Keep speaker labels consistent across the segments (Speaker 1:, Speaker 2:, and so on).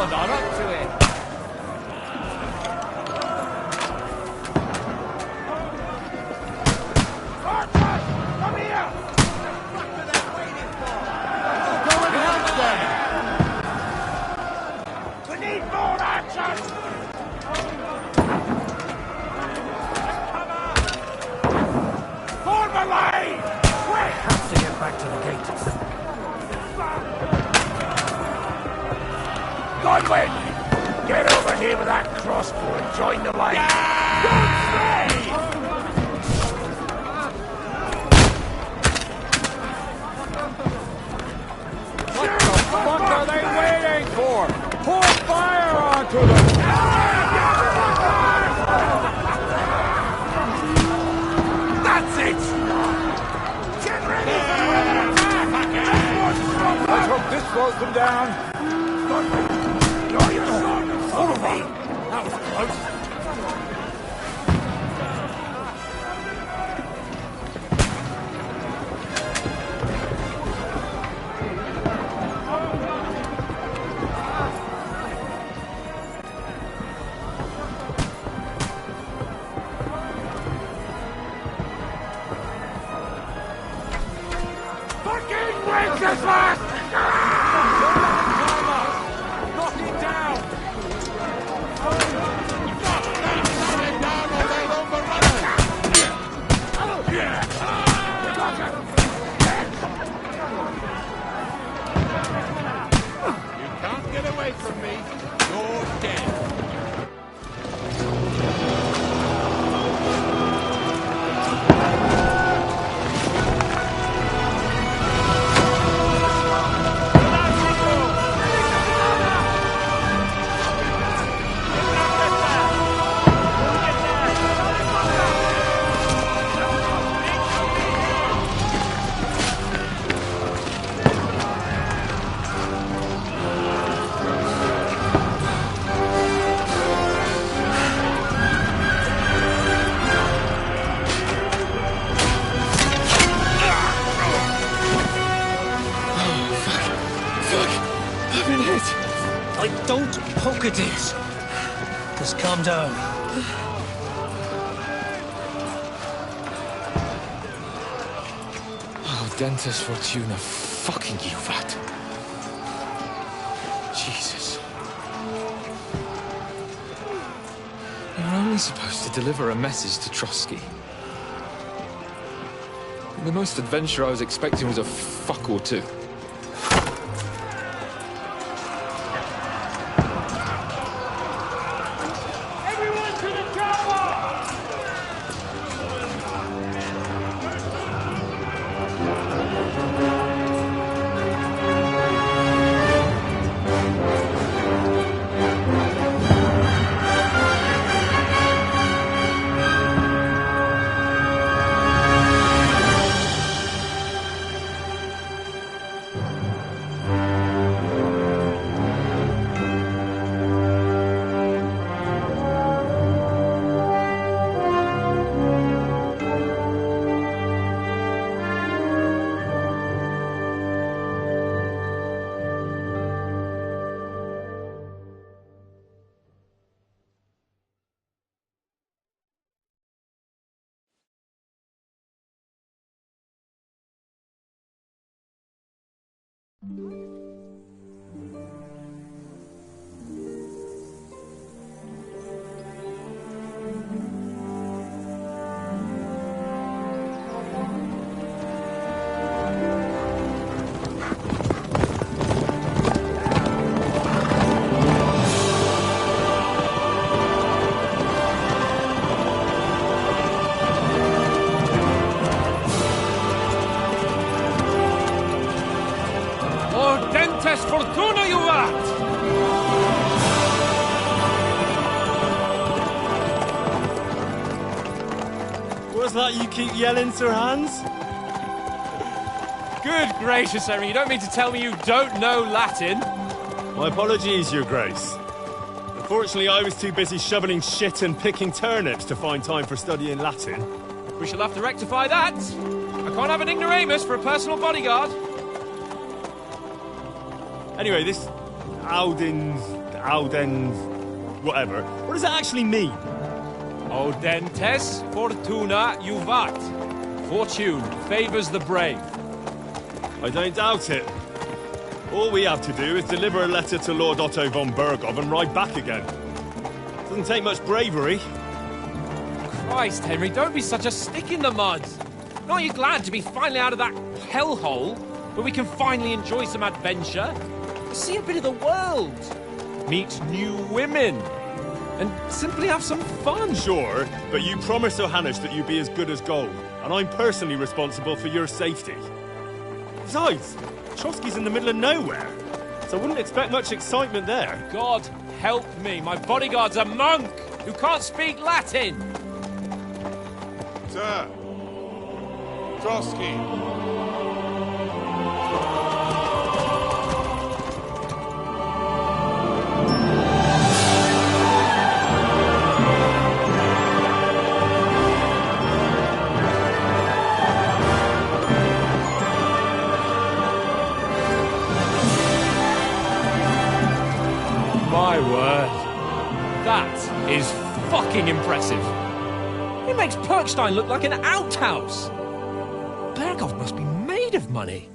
Speaker 1: hold on up to it.
Speaker 2: Archers! Come here! What are they waiting for? Go and help them! We need more archers! Form a line! Quick!
Speaker 3: Have to get back to the gate.
Speaker 2: Godwin! Get over here with that crossbow and join the line! Don't stay!
Speaker 1: What the fuck are they waiting for? Pour fire onto them!
Speaker 2: That's it! Get ready for another attack!
Speaker 1: Let's hope this slows them down.
Speaker 2: Draw your sword and follow me!
Speaker 1: That was close.
Speaker 2: Fucking Wenceslas!
Speaker 1: Knock it down!
Speaker 2: You can't get away from me. You're dead.
Speaker 3: Don't poke at it. Just calm down.
Speaker 4: Oh, Dentes Fortuna, fucking you, vat. Jesus. You're only supposed to deliver a message to Trotsky. The most adventure I was expecting was a fuck or two.
Speaker 1: Fortuna, you rat!
Speaker 5: What's that you keep yelling, Sir Hans?
Speaker 1: Good gracious, Henry, you don't mean to tell me you don't know Latin?
Speaker 5: My apologies, Your Grace. Unfortunately, I was too busy shoveling shit and picking turnips to find time for studying Latin.
Speaker 1: We shall have to rectify that. I can't have an ignoramus for a personal bodyguard.
Speaker 5: Anyway, this Auden... whatever. What does it actually mean?
Speaker 1: Audentes fortuna juvat. Fortune favors the brave.
Speaker 5: I don't doubt it. All we have to do is deliver a letter to Lord Otto von Bergov and ride back again. Doesn't take much bravery.
Speaker 1: Christ, Henry, don't be such a stick in the mud. Aren't you glad to be finally out of that hellhole where we can finally enjoy some adventure? See a bit of the world. Meet new women. And simply have some fun.
Speaker 5: Sure, but you promised Johannes that you'd be as good as gold, and I'm personally responsible for your safety. Besides, Trotsky's in the middle of nowhere, so I wouldn't expect much excitement there.
Speaker 1: God help me, my bodyguard's a monk who can't speak Latin.
Speaker 2: Sir! Trotsky!
Speaker 1: My word. That is fucking impressive. It makes Perkstein look like an outhouse. Bergov must be made of money.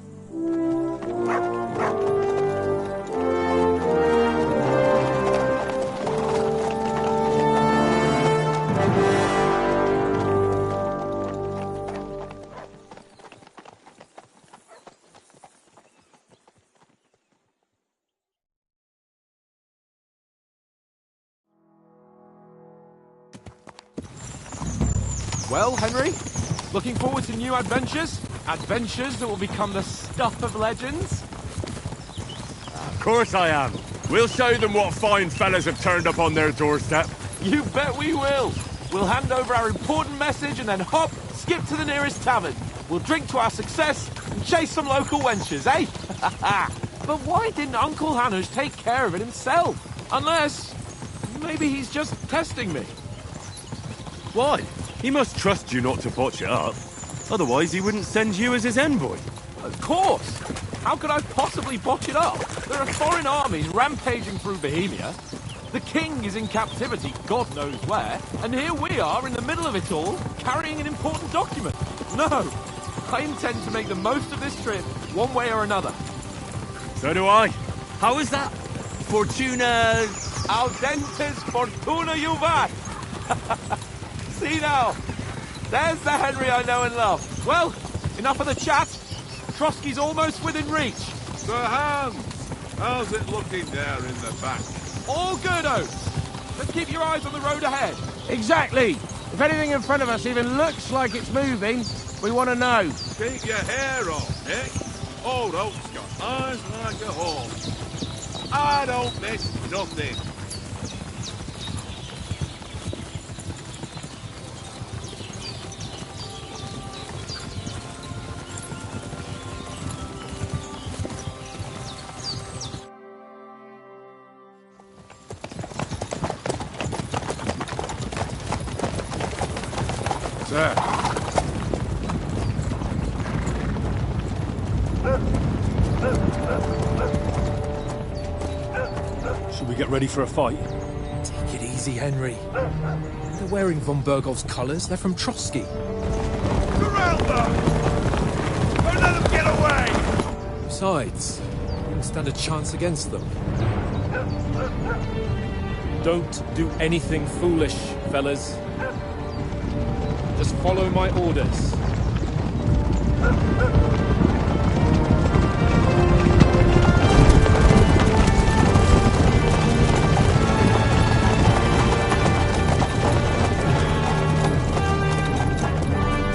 Speaker 1: Well, Henry, looking forward to new adventures? Adventures that will become the stuff of legends?
Speaker 2: Of course I am. We'll show them what fine fellas have turned up on their doorstep.
Speaker 1: You bet we will. We'll hand over our important message and then hop, skip to the nearest tavern. We'll drink to our success and chase some local wenches, eh? But why didn't Uncle Hanush take care of it himself? Unless, maybe he's just testing me.
Speaker 2: Why? He must trust you not to botch it up. Otherwise, he wouldn't send you as his envoy.
Speaker 1: Of course! How could I possibly botch it up? There are foreign armies rampaging through Bohemia. The king is in captivity, God knows where, and here we are in the middle of it all, carrying an important document. No! I intend to make the most of this trip, one way or another.
Speaker 2: So do I. How is that? Fortuna...
Speaker 1: Audentes fortuna juvat! See now, there's the Henry I know and love. Well, enough of the chat. Trotsky's almost within reach.
Speaker 6: Sir Hans, how's it looking there in the back?
Speaker 1: All good, Oates. But keep your eyes on the road ahead.
Speaker 7: Exactly. If anything in front of us even looks like it's moving, we want to know.
Speaker 6: Keep your hair on, eh? Old Oak's got eyes like a hawk. I don't miss nothing.
Speaker 2: Sir.
Speaker 5: Should we get ready for a fight?
Speaker 1: Take it easy, Henry. They're wearing von Bergov's colours. They're from Trotsky.
Speaker 2: Surround them! Don't let them get away!
Speaker 1: Besides, we wouldn't stand a chance against them. Don't do anything foolish, fellas. Just follow my orders.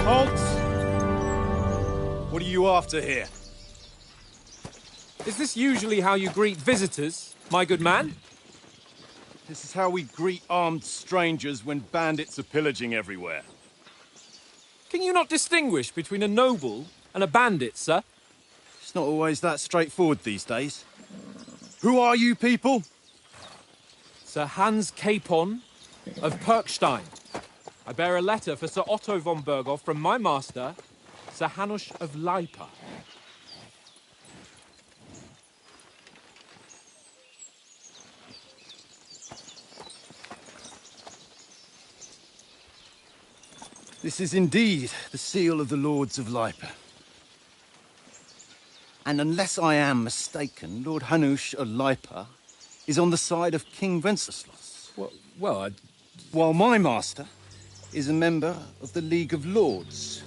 Speaker 5: Halt! What are you after here?
Speaker 1: Is this usually how you greet visitors, my good man?
Speaker 2: This is how we greet armed strangers when bandits are pillaging everywhere.
Speaker 1: Can you not distinguish between a noble and a bandit, sir?
Speaker 2: It's not always that straightforward these days. Who are you people?
Speaker 1: Sir Hans Capon of Perkstein. I bear a letter for Sir Otto von Bergov from my master, Sir Hanush of Leipa.
Speaker 8: This is indeed the seal of the Lords of Lipa. And unless I am mistaken, Lord Hanush of Lipa is on the side of King Wenceslas. While my master is a member of the League of Lords,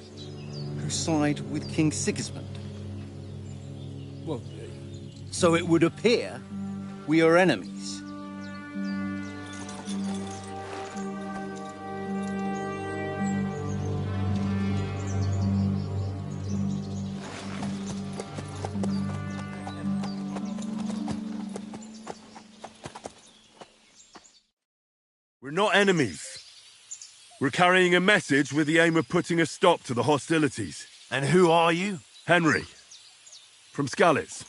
Speaker 8: who side with King Sigismund. So it would appear we are enemies.
Speaker 2: We're not enemies. We're carrying a message with the aim of putting a stop to the hostilities.
Speaker 9: And who are you?
Speaker 2: Henry, from Skalitz.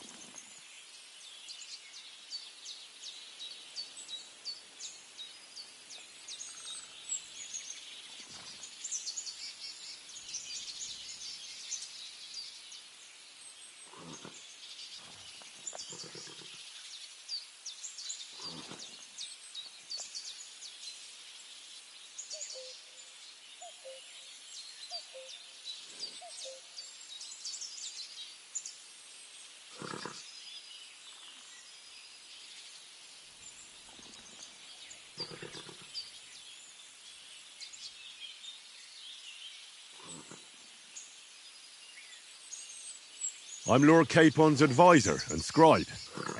Speaker 2: I'm Lord Capon's advisor and scribe,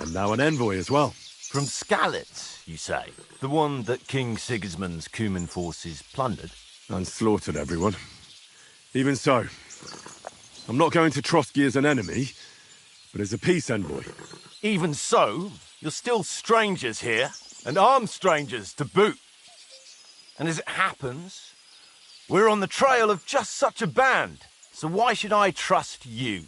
Speaker 2: and now an envoy as well.
Speaker 9: From Skalitz, you say? The one that King Sigismund's Cuman forces plundered?
Speaker 2: And slaughtered everyone. Even so, I'm not going to Trotsky as an enemy, but as a peace envoy.
Speaker 9: Even so, you're still strangers here, and armed strangers to boot. And as it happens, we're on the trail of just such a band, so why should I trust you?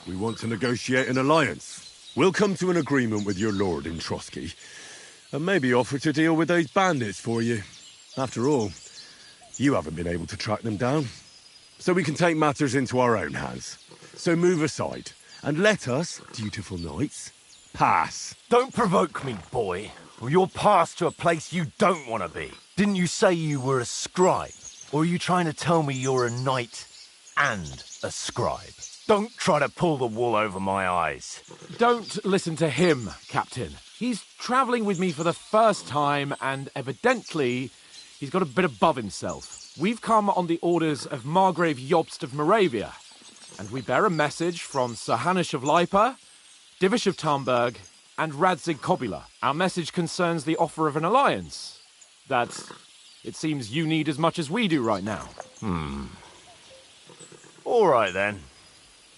Speaker 2: We want to negotiate an alliance. We'll come to an agreement with your lord in Trotsky, and maybe offer to deal with those bandits for you. After all, you haven't been able to track them down. So we can take matters into our own hands. So move aside, and let us, dutiful knights, pass.
Speaker 9: Don't provoke me, boy, or you'll pass to a place you don't want to be. Didn't you say you were a scribe? Or are you trying to tell me you're a knight and a scribe? Don't try to pull the wool over my eyes.
Speaker 1: Don't listen to him, Captain. He's travelling with me for the first time, and evidently he's got a bit above himself. We've come on the orders of Margrave Jobst of Moravia, and we bear a message from Sir Hanush of Lipa, Divish of Tarnberg, and Radzig Kobula. Our message concerns the offer of an alliance that it seems you need as much as we do right now.
Speaker 9: All right, then.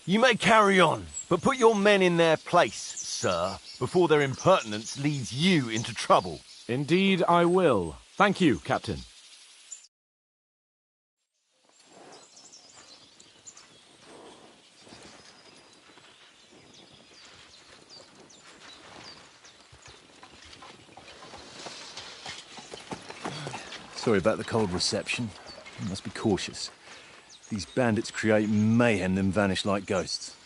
Speaker 9: You may carry on, but put your men in their place, sir, before their impertinence leads you into trouble.
Speaker 1: Indeed, I will. Thank you, Captain.
Speaker 8: Sorry about the cold reception. You must be cautious. These bandits create mayhem, then vanish like ghosts.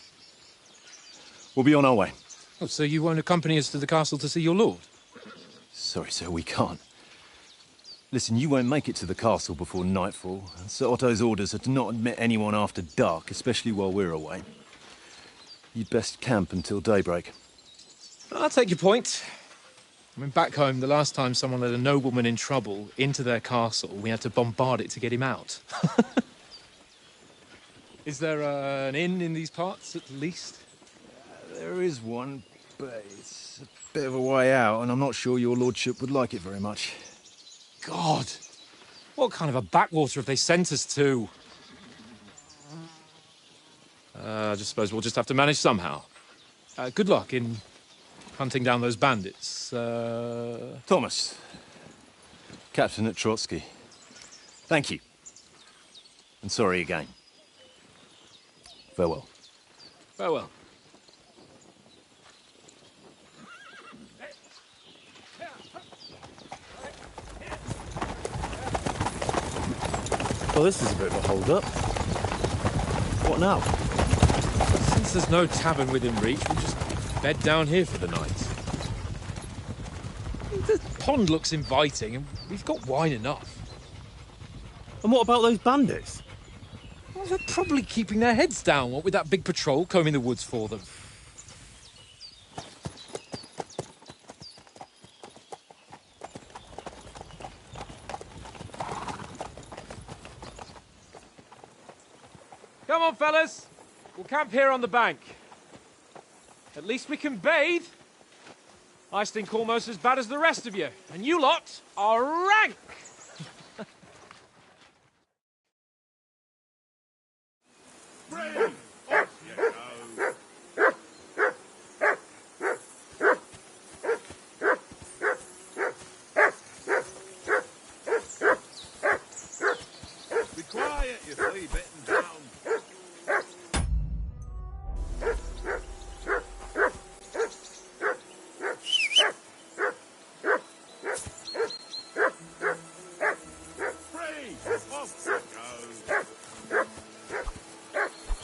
Speaker 8: We'll be on our way.
Speaker 4: Oh, so you won't accompany us to the castle to see your lord?
Speaker 8: Sorry, sir, we can't. Listen, you won't make it to the castle before nightfall. Sir Otto's orders are to not admit anyone after dark, especially while we're away. You'd best camp until daybreak.
Speaker 4: I'll take your point. I mean, back home, the last time someone let a nobleman in trouble into their castle, we had to bombard it to get him out. Is there an inn in these parts, at least?
Speaker 8: There is one, but it's a bit of a way out, and I'm not sure your lordship would like it very much.
Speaker 4: God! What kind of a backwater have they sent us to? I just suppose we'll just have to manage somehow. Good luck in hunting down those bandits.
Speaker 8: Thomas, Captain at Trotsky. Thank you. And sorry again. Farewell.
Speaker 4: Farewell.
Speaker 8: Well, this is a bit of a hold-up. What now?
Speaker 4: Since there's no tavern within reach, we'll just bed down here for the night. The pond looks inviting, and we've got wine enough.
Speaker 5: And what about those bandits?
Speaker 4: Well, they're probably keeping their heads down, what with that big patrol combing the woods for them.
Speaker 1: Come on, fellas. We'll camp here on the bank. At least we can bathe. I stink almost as bad as the rest of you. And you lot are rank!
Speaker 6: Brave! Off you go. Be quiet, you flea-bitten down.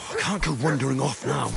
Speaker 2: I can't go wandering off now.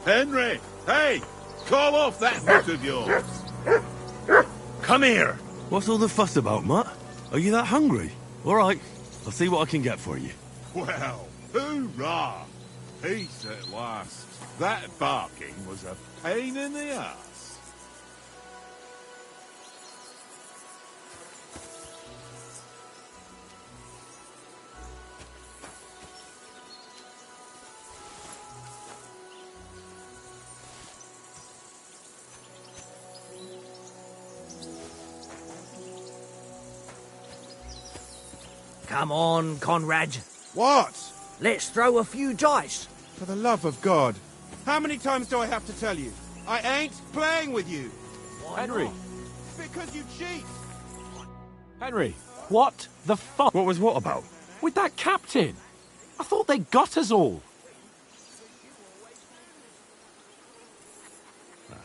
Speaker 6: Henry! Hey! Call off that hook of yours!
Speaker 2: Come here! What's all the fuss about, Mutt? Are you that hungry? All right, I'll see what I can get for you.
Speaker 6: Well, hoorah! Peace at last. That barking was a pain in the ass.
Speaker 3: Come on, Conrad.
Speaker 7: What?
Speaker 3: Let's throw a few dice.
Speaker 7: For the love of God. How many times do I have to tell you? I ain't playing with you.
Speaker 1: Henry!
Speaker 7: Because you cheat.
Speaker 1: Henry! What the fuck?
Speaker 2: What was what about?
Speaker 1: With that captain? I thought they got us all.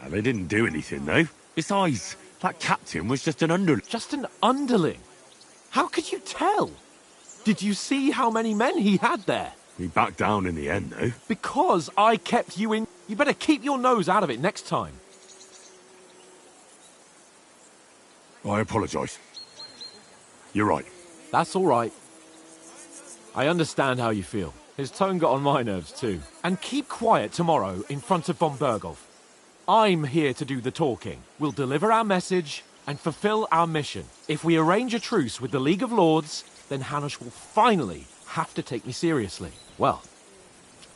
Speaker 2: They didn't do anything, though. Besides, that captain was just an underling.
Speaker 1: Just an underling? How could you tell? Did you see how many men he had there?
Speaker 2: He backed down in the end, though.
Speaker 1: Because I kept you in. You better keep your nose out of it next time.
Speaker 2: I apologise. You're right.
Speaker 1: That's all right. I understand how you feel. His tone got on my nerves too. And keep quiet tomorrow in front of von Berghoff. I'm here to do the talking. We'll deliver our message and fulfill our mission. If we arrange a truce with the League of Lords, then Hanush will finally have to take me seriously. Well,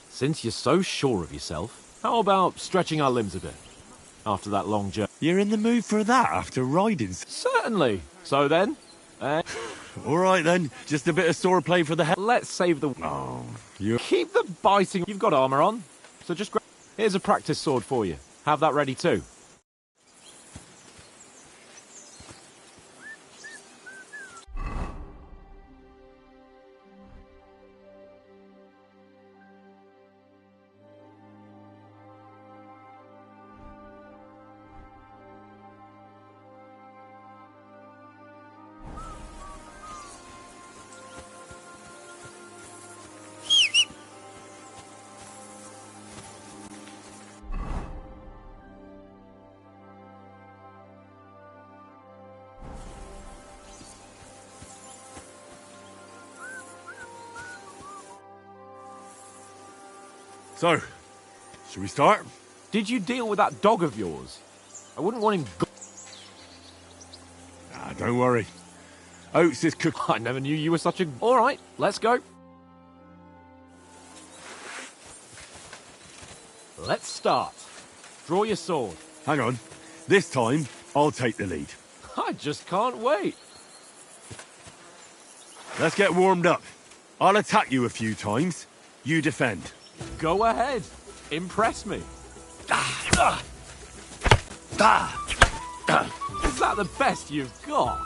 Speaker 1: since you're so sure of yourself, how about stretching our limbs a bit after that long journey?
Speaker 2: You're in the mood for that after riding?
Speaker 1: Certainly. So then,
Speaker 2: All right then, just a bit of swordplay for the head.
Speaker 1: let's save the...
Speaker 2: Oh, you...
Speaker 1: Keep the biting. You've got armor on, so just grab... Here's a practice sword for you. Have that ready too.
Speaker 2: So, should we start?
Speaker 1: Did you deal with that dog of yours? I wouldn't want him...
Speaker 2: Don't worry. Oates is cooking.
Speaker 1: I never knew you were such a... All right, let's go. Let's start. Draw your sword.
Speaker 2: Hang on. This time, I'll take the lead.
Speaker 1: I just can't wait.
Speaker 2: Let's get warmed up. I'll attack you a few times. You defend.
Speaker 1: Go ahead. Impress me. Is that the best you've got?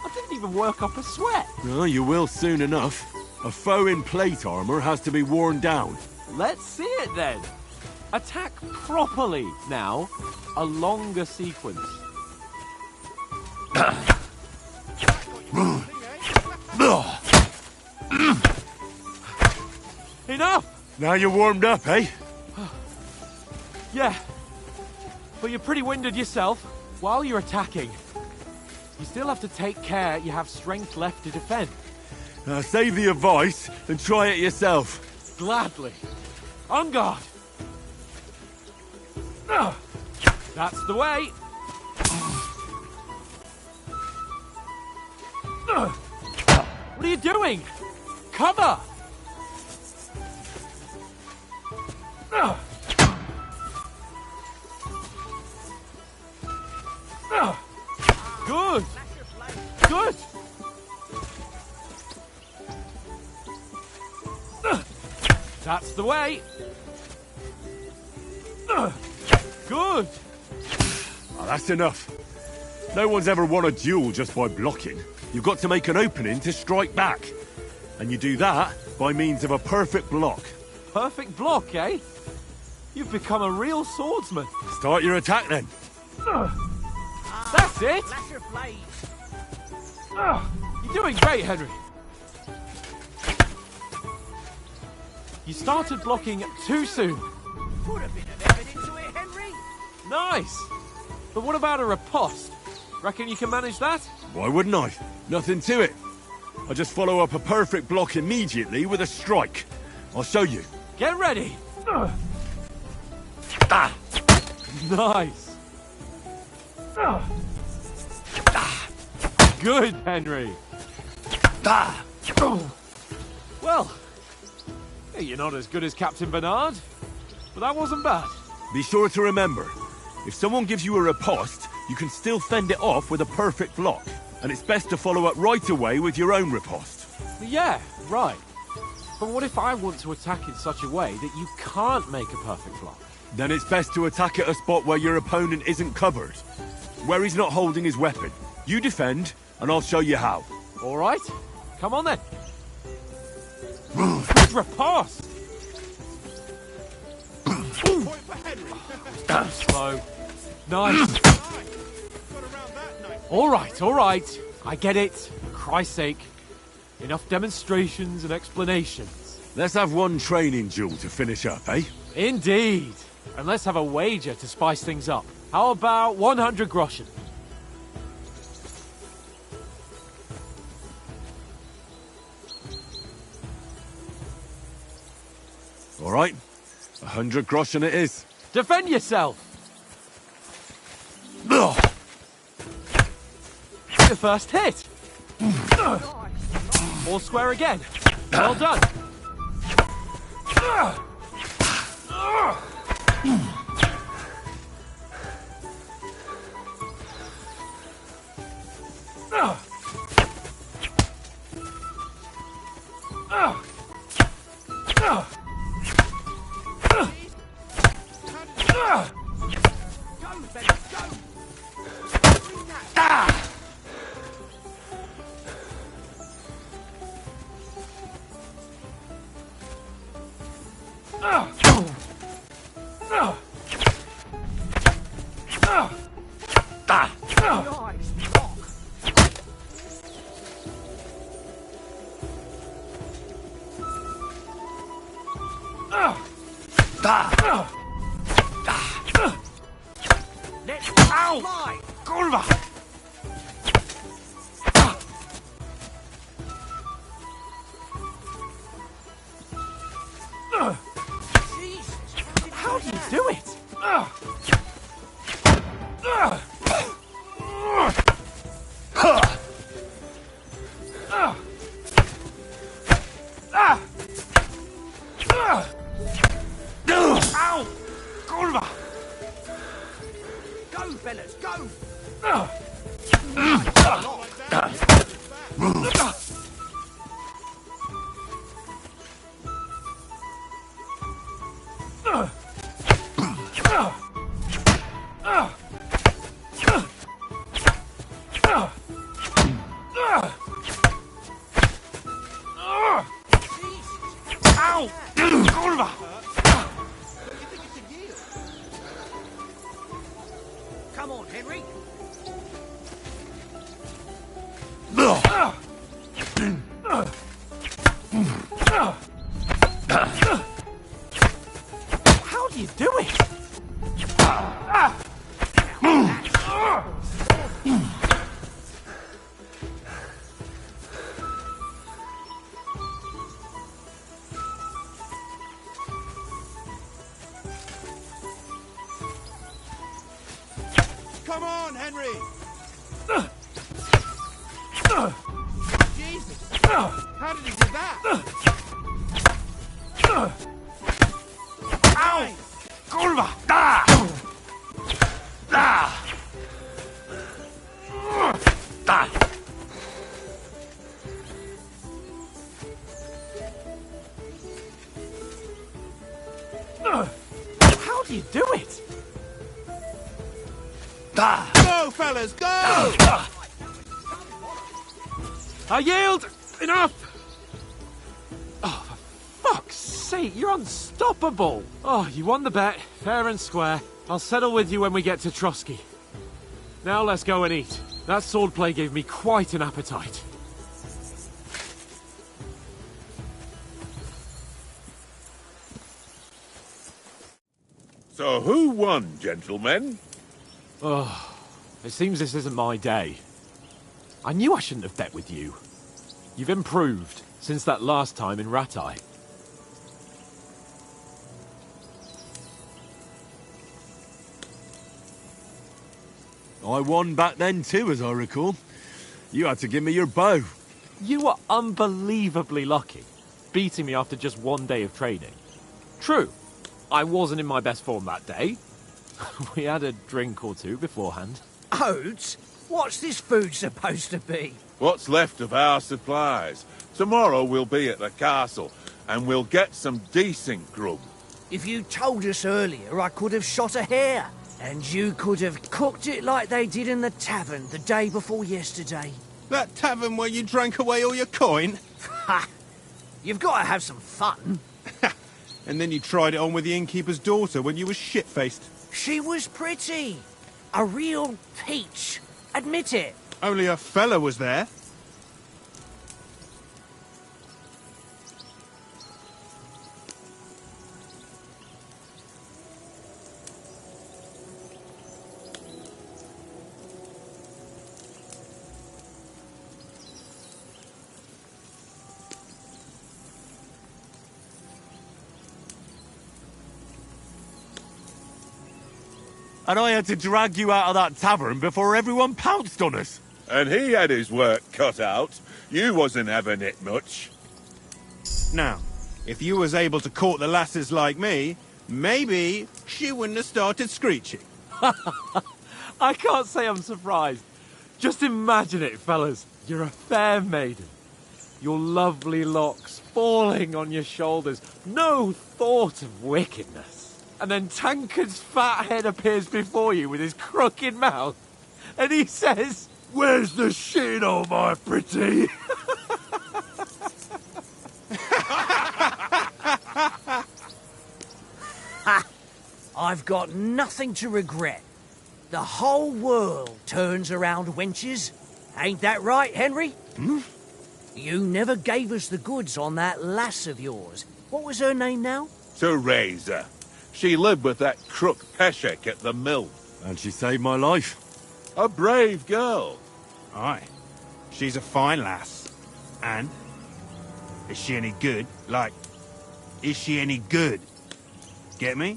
Speaker 1: I didn't even work up a sweat.
Speaker 2: Oh, you will soon enough. A foe in plate armor has to be worn down.
Speaker 1: Let's see it then. Attack properly. Now, a longer sequence. Enough!
Speaker 2: Now you're warmed up, eh?
Speaker 1: Yeah, but you're pretty winded yourself. While you're attacking, you still have to take care you have strength left to defend.
Speaker 2: Save the advice and try it yourself.
Speaker 1: Gladly. On guard. That's the way. What are you doing? Cover! Good! Good! That's the way! Good!
Speaker 2: Oh, that's enough. No one's ever won a duel just by blocking. You've got to make an opening to strike back. And you do that by means of a perfect block.
Speaker 1: Perfect block, eh? You've become a real swordsman.
Speaker 2: Start your attack then.
Speaker 1: That's it! You're doing great, Henry. You started blocking too soon. Nice! But what about a riposte? Reckon you can manage that?
Speaker 2: Why wouldn't I? Nothing to it. I just follow up a perfect block immediately with a strike. I'll show you.
Speaker 1: Get ready!
Speaker 2: Ah.
Speaker 1: Nice! Good, Henry!
Speaker 2: Ah.
Speaker 1: Well, hey, you're not as good as Captain Bernard, but that wasn't bad.
Speaker 2: Be sure to remember, if someone gives you a riposte, you can still fend it off with a perfect block. And it's best to follow up right away with your own riposte.
Speaker 1: Yeah, right. But what if I want to attack in such a way that you can't make a perfect block?
Speaker 2: Then it's best to attack at a spot where your opponent isn't covered. Where he's not holding his weapon. You defend, and I'll show you how.
Speaker 1: All right. Come on then. Good riposte! Slow. Nice. All right. I get it. For Christ's sake. Enough demonstrations and explanations.
Speaker 2: Let's have one training duel to finish up, eh?
Speaker 1: Indeed. And let's have a wager to spice things up. How about 100 groschen?
Speaker 2: All right. 100 groschen it is.
Speaker 1: Defend yourself!
Speaker 2: Ugh.
Speaker 1: The first hit! All square again. Well done. How do you do it?
Speaker 6: Ow! Kurwa! Go, fellas, go! Ow! Kurwa! Come on, Henry.
Speaker 1: How do you do it?
Speaker 6: Come on, Henry. Jesus. How did he do that? Ow!
Speaker 2: Kurwa! Ah! Ah! Ah!
Speaker 1: How do you do it?
Speaker 2: Ah!
Speaker 6: Go, fellas, go!
Speaker 1: I yield! Enough! Oh, for fuck's sake, you're unstoppable! Oh, you won the bet, fair and square. I'll settle with you when we get to Trotsky. Now let's go and eat. That swordplay gave me quite an appetite.
Speaker 6: So who won, gentlemen?
Speaker 1: Oh, it seems this isn't my day. I knew I shouldn't have bet with you. You've improved since that last time in Ratai.
Speaker 2: I won back then too, as I recall. You had to give me your bow.
Speaker 1: You were unbelievably lucky, beating me after just one day of training. True, I wasn't in my best form that day. We had a drink or two beforehand.
Speaker 3: Oats? What's this food supposed to be?
Speaker 6: What's left of our supplies. Tomorrow we'll be at the castle, and we'll get some decent grub.
Speaker 3: If you told us earlier, I could have shot a hare. And you could have cooked it like they did in the tavern the day before yesterday.
Speaker 10: That tavern where you drank away all your coin?
Speaker 3: Ha! You've got to have some fun.
Speaker 10: And then you tried it on with the innkeeper's daughter when you were shit-faced.
Speaker 3: She was pretty. A real peach. Admit it.
Speaker 10: Only a fella was there.
Speaker 2: And I had to drag you out of that tavern before everyone pounced on us.
Speaker 6: And he had his work cut out. You wasn't having it much.
Speaker 10: Now, if you was able to court the lasses like me, maybe she wouldn't have started screeching.
Speaker 1: I can't say I'm surprised. Just imagine it, fellas. You're a fair maiden. Your lovely locks falling on your shoulders. No thought of wickedness. And then Tankard's fat head appears before you with his crooked mouth. And he says, "Where's the shit, oh my pretty?"
Speaker 3: Ha! I've got nothing to regret. The whole world turns around wenches. Ain't that right, Henry?
Speaker 2: Hmm?
Speaker 3: You never gave us the goods on that lass of yours. What was her name now?
Speaker 6: Teresa. She lived with that crook Peshek at the mill.
Speaker 2: And she saved my life.
Speaker 6: A brave girl.
Speaker 10: Aye. She's a fine lass. And? Is she any good? Like, is she any good? Get me?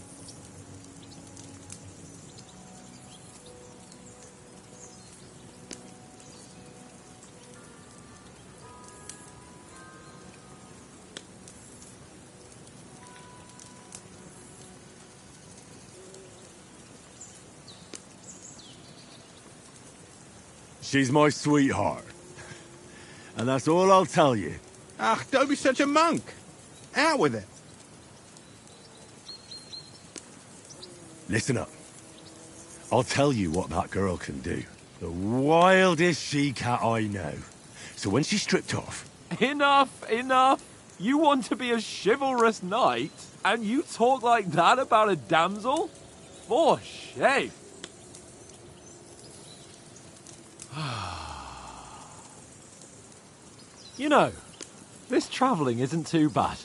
Speaker 2: She's my sweetheart. And that's all I'll tell you.
Speaker 10: Ach, don't be such a monk. Out with it.
Speaker 2: Listen up. I'll tell you what that girl can do. The wildest she-cat I know. So when she's stripped off...
Speaker 1: Enough, enough. You want to be a chivalrous knight, and you talk like that about a damsel? For shame. You know, this travelling isn't too bad.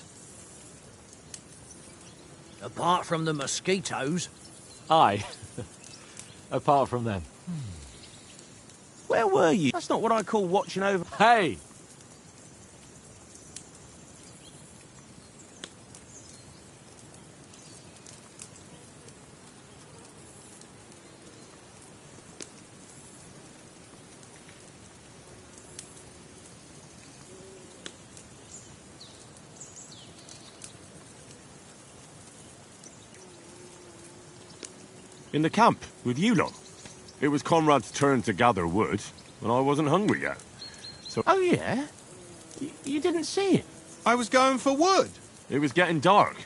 Speaker 3: Apart from the mosquitoes.
Speaker 1: Aye. Apart from them.
Speaker 7: Where were you? That's not what I call watching over.
Speaker 1: Hey!
Speaker 2: In the camp, with you lot. It was Conrad's turn to gather wood, and I wasn't hungry yet. So...
Speaker 7: Oh, yeah? You didn't see it?
Speaker 10: I was going for wood.
Speaker 2: It was getting dark.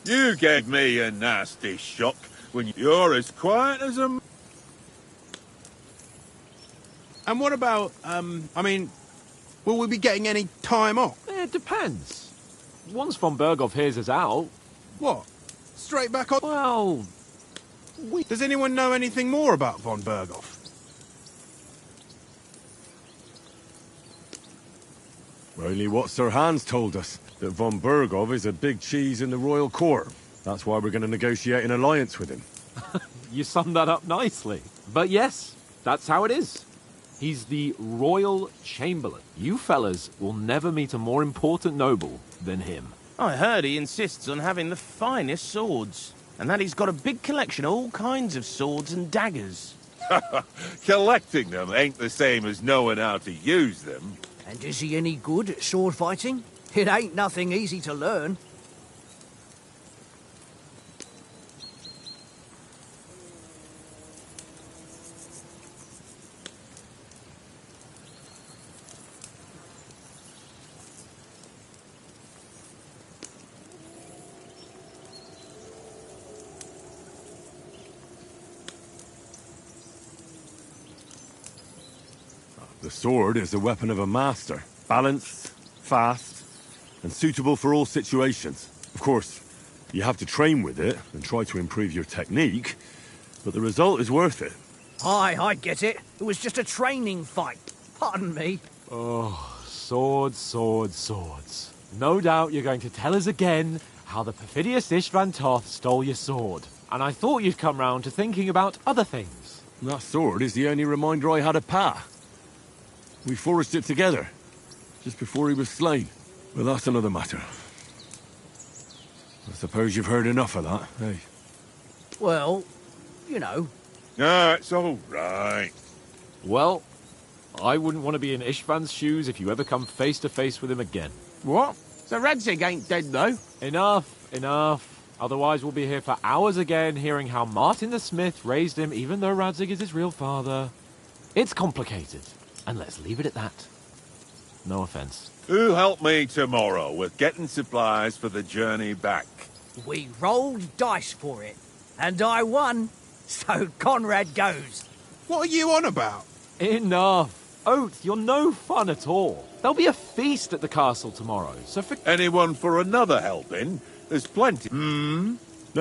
Speaker 6: You gave me a nasty shock when you're as quiet as a...
Speaker 10: And what about, I mean, will we be getting any time off?
Speaker 1: It depends. Once von Berghoff hears us out...
Speaker 10: What? Straight back on?
Speaker 1: Well...
Speaker 10: Does anyone know anything more about von Berghoff?
Speaker 2: Only what Sir Hans told us, that von Berghoff is a big cheese in the royal court. That's why we're going to negotiate an alliance with him.
Speaker 1: You summed that up nicely. But yes, that's how it is. He's the Royal Chamberlain. You fellas will never meet a more important noble than him.
Speaker 7: I heard he insists on having the finest swords, and that he's got a big collection of all kinds of swords and daggers.
Speaker 6: Collecting them ain't the same as knowing how to use them.
Speaker 3: And is he any good at sword fighting? It ain't nothing easy to learn.
Speaker 2: The sword is the weapon of a master. Balanced, fast, and suitable for all situations. Of course, you have to train with it and try to improve your technique, but the result is worth it.
Speaker 3: Aye, I get it. It was just a training fight. Pardon me.
Speaker 1: Oh, swords, swords, swords. No doubt you're going to tell us again how the perfidious Istvan Toth stole your sword. And I thought you'd come round to thinking about other things.
Speaker 2: That sword is the only reminder I had of Pa. We forged it together, just before he was slain. But that's another matter. I suppose you've heard enough of that, eh?
Speaker 3: Well, you know.
Speaker 6: No, it's all right.
Speaker 1: Well, I wouldn't want to be in Istvan's shoes if you ever come face to face with him again.
Speaker 7: What? So Radzig ain't dead, though?
Speaker 1: Enough, enough. Otherwise we'll be here for hours again hearing how Martin the Smith raised him even though Radzig is his real father. It's complicated. And let's leave it at that. No offense.
Speaker 6: Who'll help me tomorrow with getting supplies for the journey back?
Speaker 3: We rolled dice for it, and I won. So Conrad goes.
Speaker 10: What are you on about?
Speaker 1: Enough. Oath, you're no fun at all. There'll be a feast at the castle tomorrow, so for...
Speaker 6: Anyone for another helping? There's plenty.
Speaker 2: No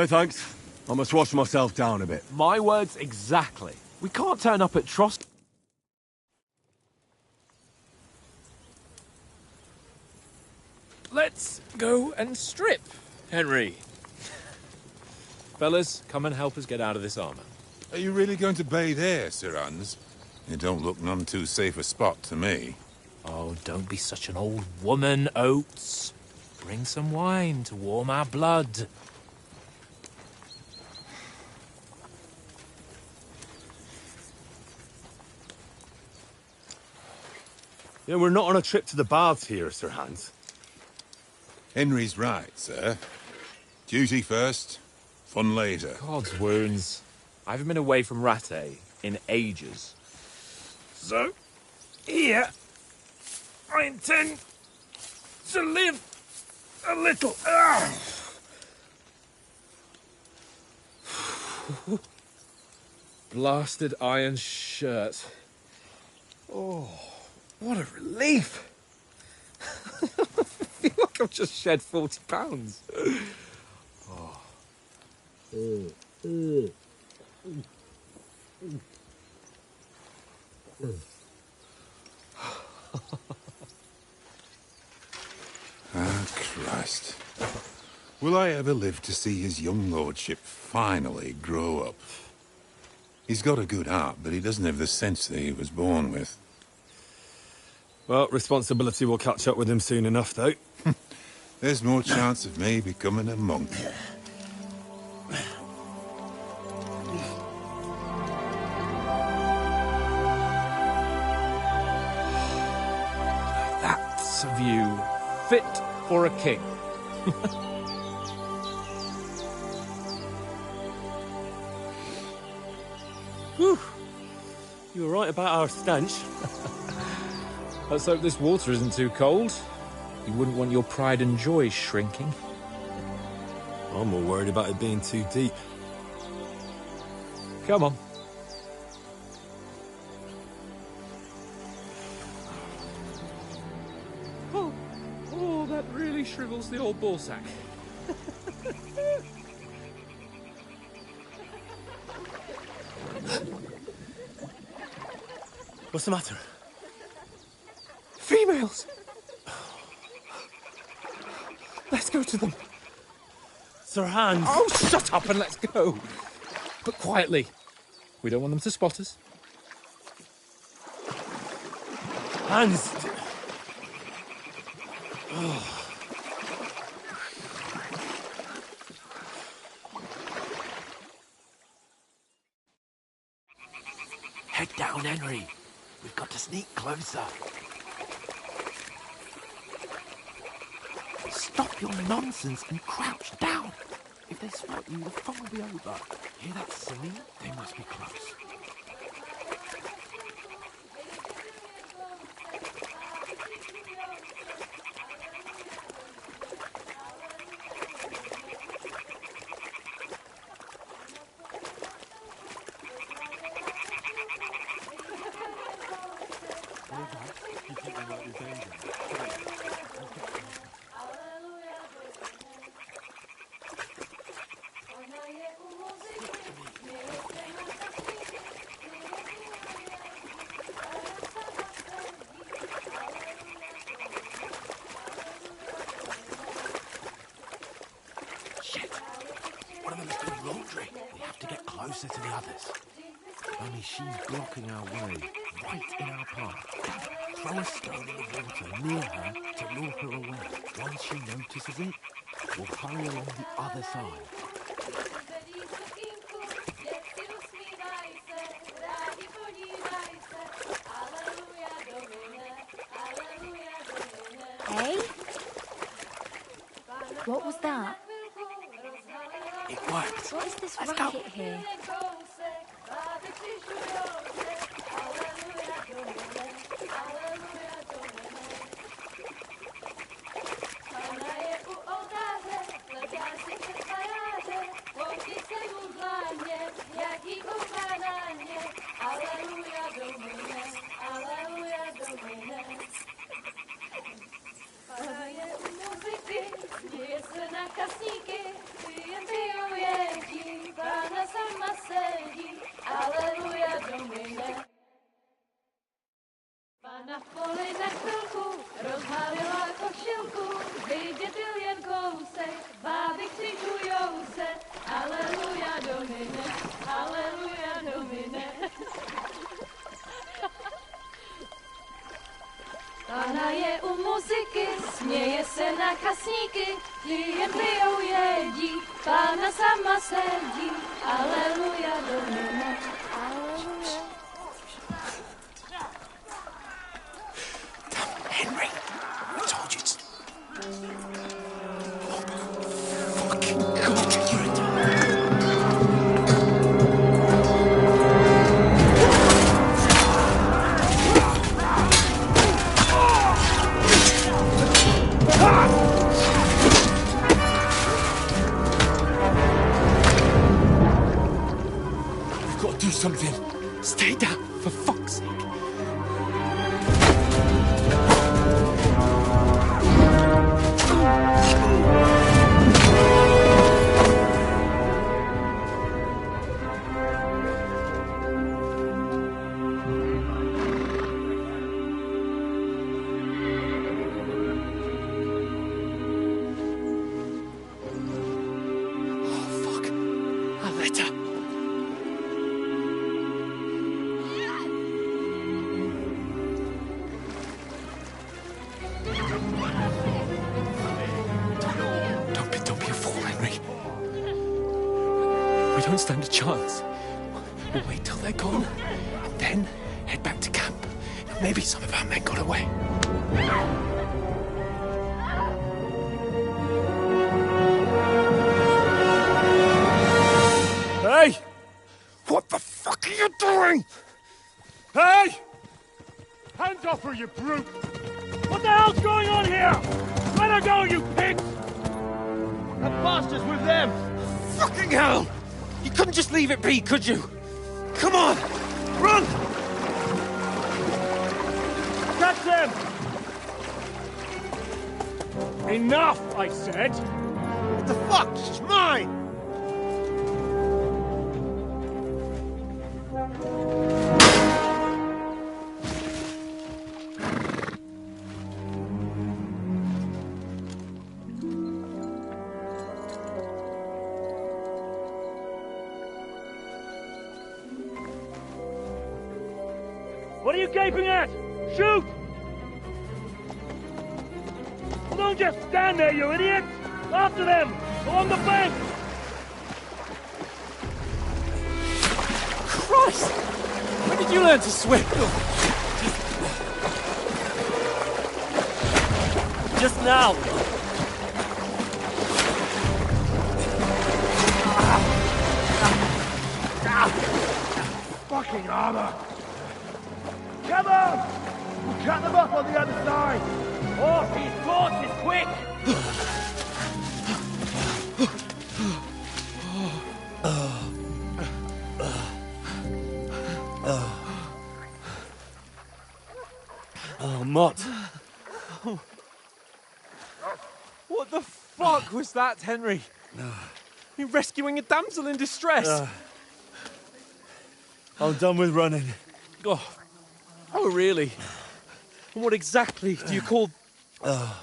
Speaker 2: thanks. I must wash myself down a bit.
Speaker 1: My words exactly. We can't turn up at Trost...
Speaker 4: Let's go and strip, Henry. Fellas, come and help us get out of this armor.
Speaker 10: Are you really going to bathe here, Sir Hans? It don't look none too safe a spot to me.
Speaker 4: Oh, don't be such an old woman, Oates. Bring some wine to warm our blood.
Speaker 5: Yeah, we're not on a trip to the baths here, Sir Hans.
Speaker 10: Henry's right, sir. Duty first, fun later.
Speaker 4: God's wounds. I haven't been away from Rattay in ages. So, here, I intend to live a little. Blasted iron shirt. Oh, what a relief. I feel like I've just shed 40 pounds. Oh.
Speaker 10: Ah, Christ. Will I ever live to see his young lordship finally grow up? He's got a good heart, but he doesn't have the sense that he was born with.
Speaker 2: Well, responsibility will catch up with him soon enough, though.
Speaker 10: There's more chance of me becoming a monk.
Speaker 4: That's a view fit for a king.
Speaker 1: Whew. You were right about our stench.
Speaker 4: Let's hope this water isn't too cold. You wouldn't want your pride and joy shrinking.
Speaker 2: I'm more worried about it being too deep.
Speaker 4: Come on. Oh, that really shrivels the old ballsack.
Speaker 1: What's the matter?
Speaker 4: Females! Let's go to them.
Speaker 5: Sir Hans.
Speaker 4: Oh, shut up and let's go. But quietly. We don't want them to spot us.
Speaker 5: Hans.
Speaker 3: Head down, Henry. We've got to sneak closer. Stop your nonsense and crouch down. If they spot you, the fun will be over. Hear that singing? They must be close. Closer to the others. Only she's blocking our way, right in our path. Throw a stone in the water near her to lure her away. Once she notices it, we'll hurry along the other side.
Speaker 11: Hey? What was that?
Speaker 3: It worked.
Speaker 11: What is this
Speaker 3: Let's
Speaker 11: racket
Speaker 3: go.
Speaker 11: here?
Speaker 12: Na poli na chvilku rozhálila košilku, vidět byl jen kousek, báby křičujou se, aleluja Domine, aleluja Domine. Pána je u muziky, směje se na kasníky, klienty jen jedí, Pána sama sedí, aleluja Domine, aleluja.
Speaker 3: Henry, I told you to... Fucking God, you're a...
Speaker 4: We've got to do something. Stay down, for fuck's sake. We don't stand a chance. We'll wait till they're gone, and then head back to camp. Maybe some of our men got away.
Speaker 5: Hey! What the fuck are you doing? Hey! Hands off her, you brute! What the hell's going on here? Let her go, you pigs! That bastard's with them!
Speaker 7: Fucking hell! You couldn't just leave it be, could you? Come on! Run!
Speaker 5: Catch them! Enough, I said! What the fuck? It's mine!
Speaker 11: What are you gaping at? Shoot! Well, don't just stand there, you idiot! After them! Along the bank!
Speaker 1: Christ! When did you learn to swim?
Speaker 11: Just now!
Speaker 6: Fucking armor! Come on! We'll cut them off on the other side!
Speaker 11: Oh, these torches, quick!
Speaker 1: Oh, Mott. What the fuck was that, Henry? You rescuing a damsel in distress?
Speaker 11: I'm done with running.
Speaker 1: Oh, really? And what exactly do you call... Oh,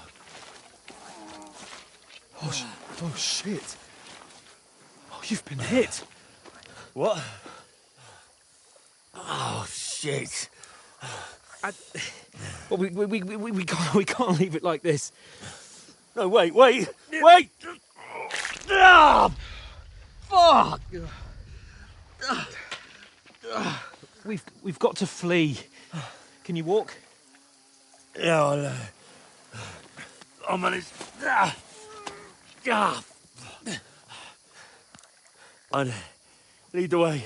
Speaker 1: shit. Oh, you've been hit.
Speaker 11: What? Oh, shit.
Speaker 1: Well, we can't leave it like this.
Speaker 11: No, wait! Ah! Fuck!
Speaker 1: We've got to flee. Can you walk?
Speaker 11: Yeah, I'll manage. I'd lead the way.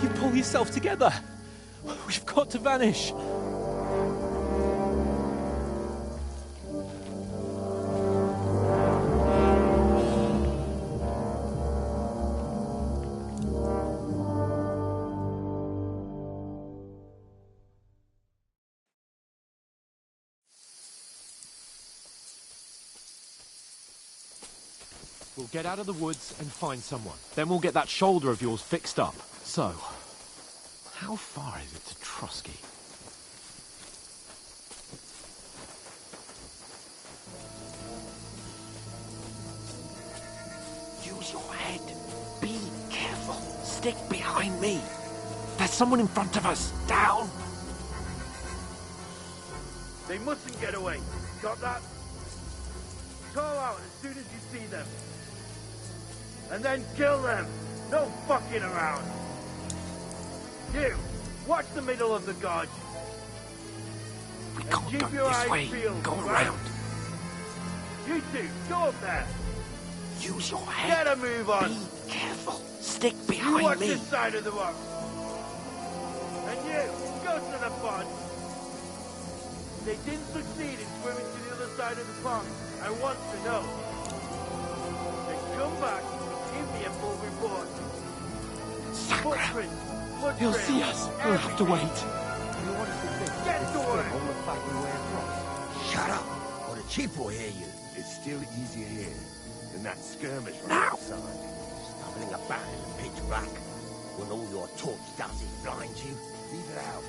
Speaker 1: You pull yourself together. We've got to vanish. We'll get out of the woods and find someone. Then we'll get that shoulder of yours fixed up. So, how far is it to Trotsky?
Speaker 3: Use your head. Be careful. Stick behind me.
Speaker 1: There's someone in front of us. Down.
Speaker 6: They mustn't get away. Got that? Call out as soon as you see them. And then kill them. No fucking around. You, watch the middle of the gorge.
Speaker 3: We can't go this way. Go around.
Speaker 6: You two, go up there.
Speaker 3: Use your head.
Speaker 6: Get a move on.
Speaker 3: Be careful. Stick
Speaker 6: You
Speaker 3: behind
Speaker 6: watch
Speaker 3: me.
Speaker 6: this side of the rock. And you, go to the pond. They didn't succeed in swimming to the other side of the pond. I want to know. Then come back and give me a full report. Footprints.
Speaker 1: He'll see us. We'll have to wait.
Speaker 6: Get to work.
Speaker 3: Shut up, or the chief will hear you.
Speaker 13: It's still easier here than that skirmish right
Speaker 3: Now.
Speaker 13: outside.
Speaker 3: Stumbling about in the pitch black when all your torch does is blind you.
Speaker 13: Leave it out.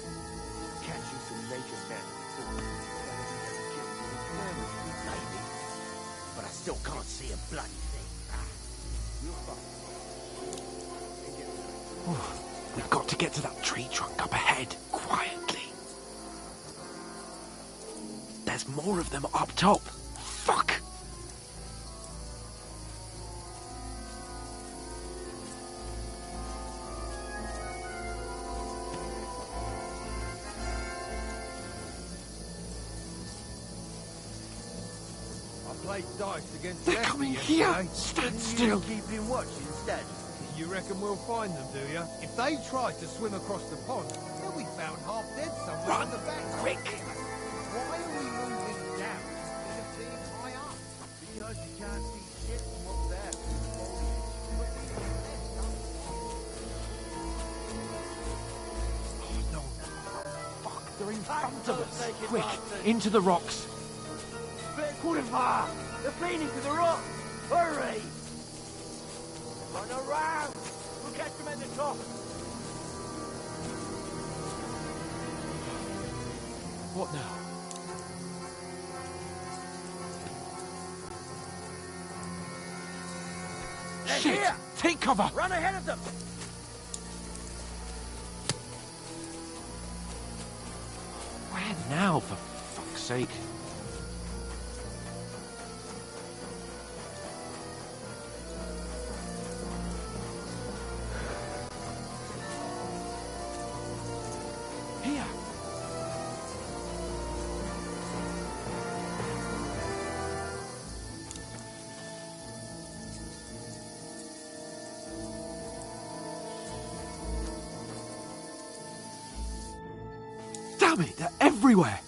Speaker 13: Catch you some nature standing.
Speaker 3: Maybe, but I still can't see a bloody thing.
Speaker 1: We've got to get to that tree trunk up ahead, quietly. There's more of them up top. Fuck!
Speaker 6: I played dice against
Speaker 1: They're coming here! Stand still!
Speaker 6: Keep him watch instead.
Speaker 14: You reckon we'll find them, do you? If they try to swim across the pond, they'll be found half dead somewhere
Speaker 3: Run,
Speaker 14: on the bank.
Speaker 3: quick!
Speaker 14: Why are we moving down instead of being high up?
Speaker 6: Because you can't see shit from up there.
Speaker 1: No. Fuck, they're in front of us. Quick, into the rocks.
Speaker 6: Kurva! They're feeding to the rock! Hurry! Run around! We'll catch them at the top!
Speaker 1: What now?
Speaker 13: They're
Speaker 1: Shit!
Speaker 13: here!
Speaker 1: Take cover!
Speaker 13: Run ahead of them!
Speaker 1: Where now, for fuck's sake? Here! Damn it, they're everywhere!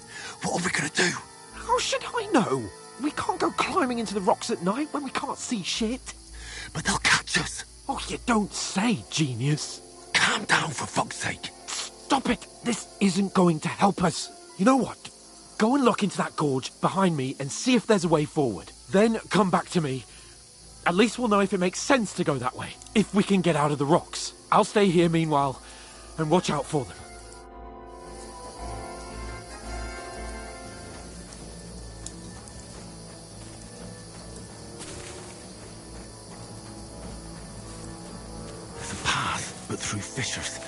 Speaker 2: What are we gonna do?
Speaker 1: How should I know? We can't go climbing into the rocks at night when we can't see shit.
Speaker 2: But they'll catch us.
Speaker 1: Oh, you don't say, genius.
Speaker 2: Calm down, for fuck's sake.
Speaker 1: Stop it! This isn't going to help us. You know what? Go and look into that gorge behind me and see if there's a way forward. Then come back to me. At least we'll know if it makes sense to go that way. If we can get out of the rocks. I'll stay here meanwhile and watch out for them.
Speaker 2: There's a path, but through fissures.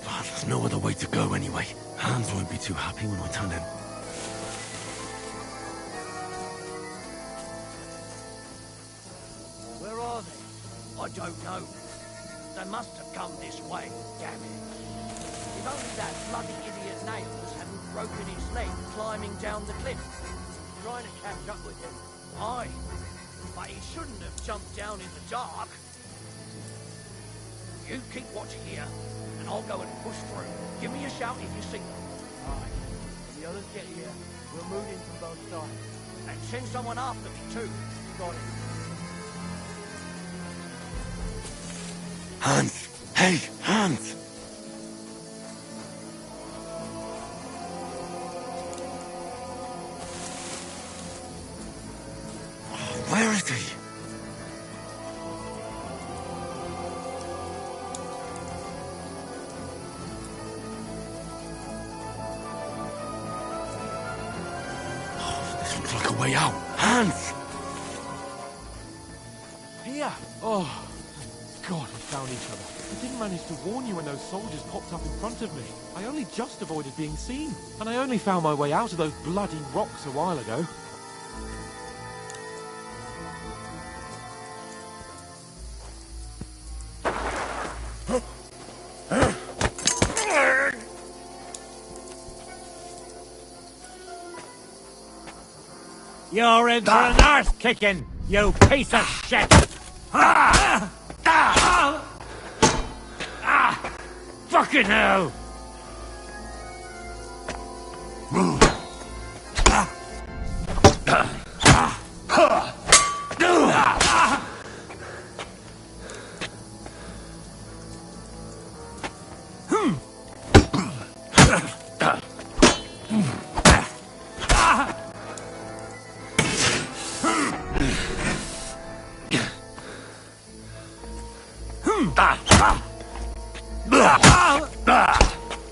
Speaker 2: Oh, there's no other way to go anyway. Hans won't be too happy when I turn in.
Speaker 13: Where are they? I don't know. They must have come this way, damn it. If only that bloody idiot Nails hadn't broken his leg climbing down the cliff. Trying to catch up with him. Aye, but he shouldn't have jumped down in the dark. You keep watch here, and I'll go and push through. Give me a shout if you see them. Aye. When the others get here, we'll move in from both sides. And send someone after me too. Got it.
Speaker 2: Hans! Hey, Hans! Where is he? Oh, this looks like a way out. Hans!
Speaker 1: Here! Oh, God, we found each other. I didn't manage to warn you when those soldiers popped up in front of me. I only just avoided being seen. And I only found my way out of those bloody rocks a while ago.
Speaker 11: You're in for an arse kicking, you piece of shit! Fucking hell!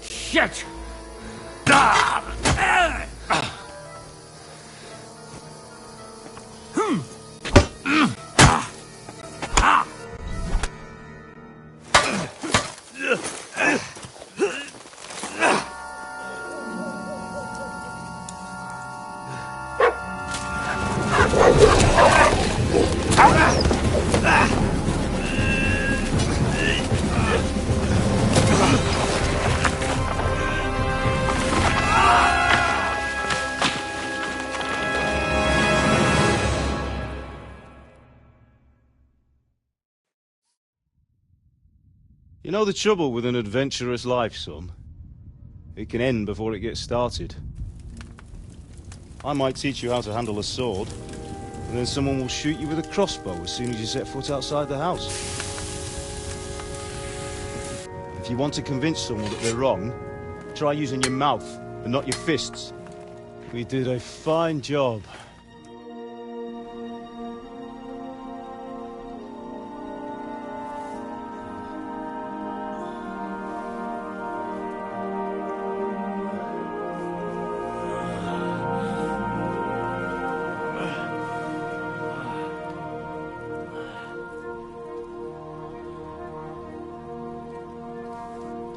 Speaker 11: Shit!
Speaker 5: You know the trouble with an adventurous life, son? It can end before it gets started. I might teach you how to handle a sword, and then someone will shoot you with a crossbow as soon as you set foot outside the house. If you want to convince someone that they're wrong, try using your mouth and not your fists. We did a fine job.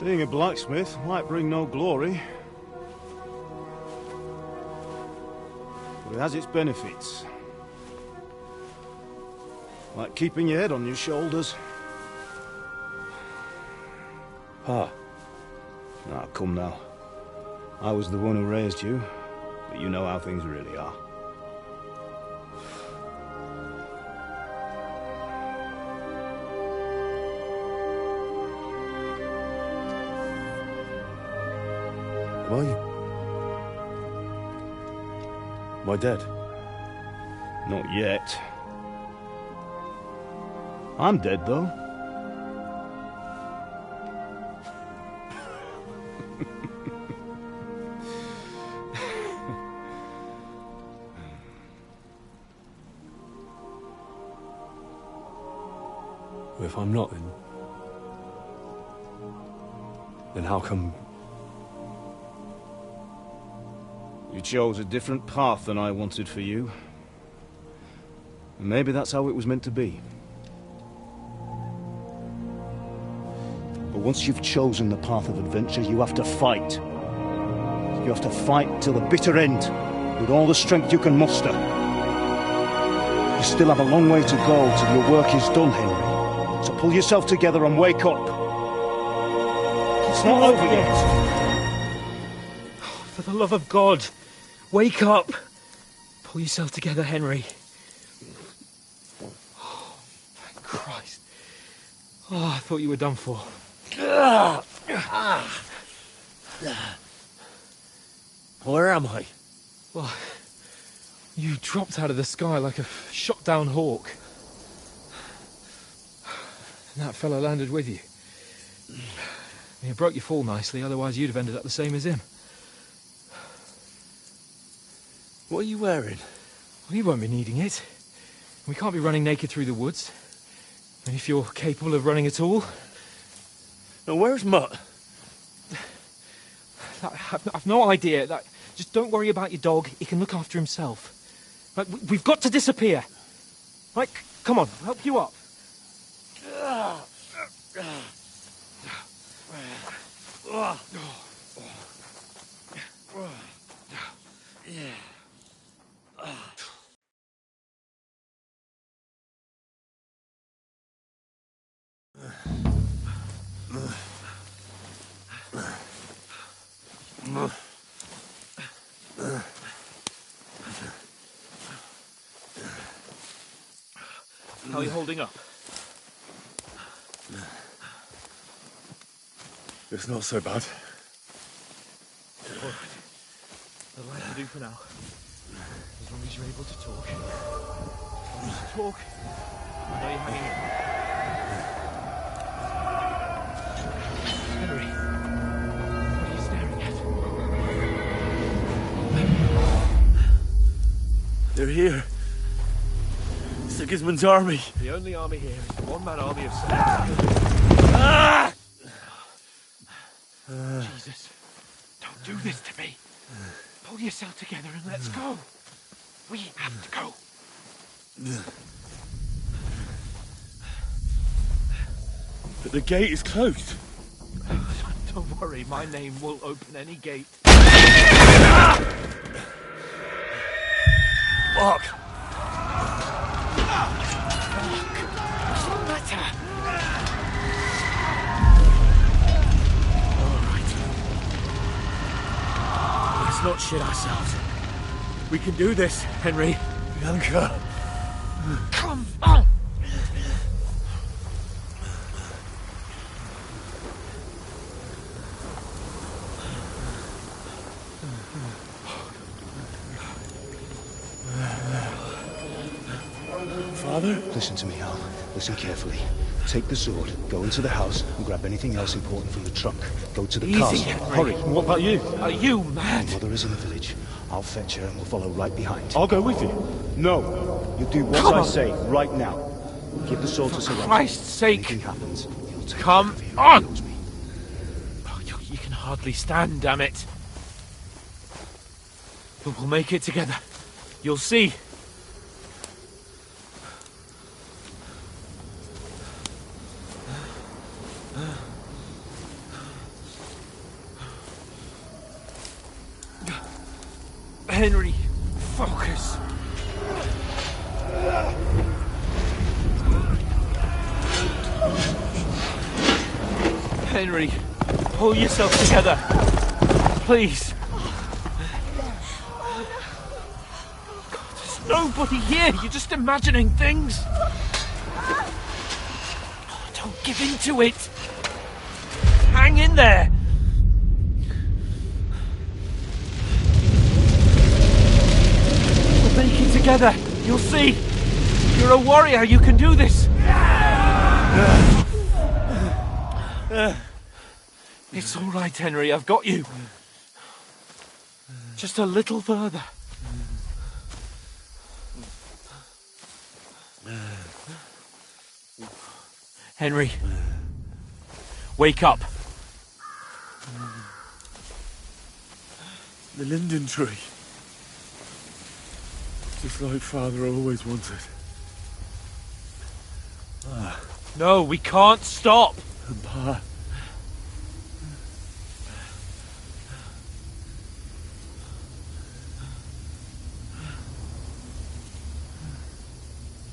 Speaker 15: Being a blacksmith might bring no glory, but it has its benefits. Like keeping your head on your shoulders. Ah. Now, come now. I was the one who raised you, but you know how things really are.
Speaker 2: Am I dead?
Speaker 15: Not yet. I'm dead, though.
Speaker 2: Well, if I'm not, then how come...
Speaker 15: You chose a different path than I wanted for you. And maybe that's how it was meant to be. But once you've chosen the path of adventure, you have to fight. You have to fight till the bitter end, with all the strength you can muster. You still have a long way to go till your work is done, Henry. So pull yourself together and wake up. It's not over yet.
Speaker 4: For the love of God, wake up! Pull yourself together, Henry. Oh, thank Christ. Oh, I thought you were done for.
Speaker 7: Where am I?
Speaker 4: Well, you dropped out of the sky like a shot-down hawk. And that fellow landed with you. He broke your fall nicely, otherwise you'd have ended up the same as him.
Speaker 7: What are you wearing?
Speaker 4: Well, you won't be needing it. We can't be running naked through the woods. And if you're capable of running at all...
Speaker 7: Now, where's Mutt?
Speaker 4: I've no idea. Just don't worry about your dog. He can look after himself. Right, we've got to disappear. Right, come on, I'll help you up. How are you holding up?
Speaker 2: It's not so bad.
Speaker 4: All right. That'll have to do for now. As long as you're able to talk. As long as you talk, I know you're hanging in. Henry, what are you staring at?
Speaker 7: They're here. Sigismund's army.
Speaker 4: The only army here is the one-man army of Jesus, don't do this to me. Pull yourself together and let's go. We have to go.
Speaker 7: But the gate is closed.
Speaker 4: Don't worry, my name will open any gate.
Speaker 7: Fuck!
Speaker 4: Let's not shit ourselves. We can do this, Henry.
Speaker 7: Bianca.
Speaker 4: Come on!
Speaker 7: Father?
Speaker 15: Listen to me, Hal. Listen carefully. Take the sword, go into the house, and grab anything else important from the trunk. Go to the
Speaker 4: Easy,
Speaker 15: castle.
Speaker 4: Henry.
Speaker 15: Hurry. What about you?
Speaker 4: Are you mad?
Speaker 15: My mother is in the village. I'll fetch her and we'll follow right behind.
Speaker 2: I'll go with you.
Speaker 15: No. You do what I say right now. Give the sword to Sir Roger.
Speaker 4: For Christ's sake.
Speaker 15: Anything happens, he'll take
Speaker 4: Come
Speaker 15: care of you.
Speaker 4: on!
Speaker 15: He knows me.
Speaker 4: Oh, you can hardly stand, damn it. But we'll make it together. You'll see. Henry, focus. Henry, pull yourself together. Please. God, there's nobody here. You're just imagining things. Oh, don't give in to it. Hang in there. We'll make it together. You'll see. You're a warrior. You can do this. It's all right, Henry. I've got you. Just a little further. Henry, wake up.
Speaker 2: The linden tree. Just like Father always wanted.
Speaker 4: No, we can't stop.
Speaker 2: And Pa.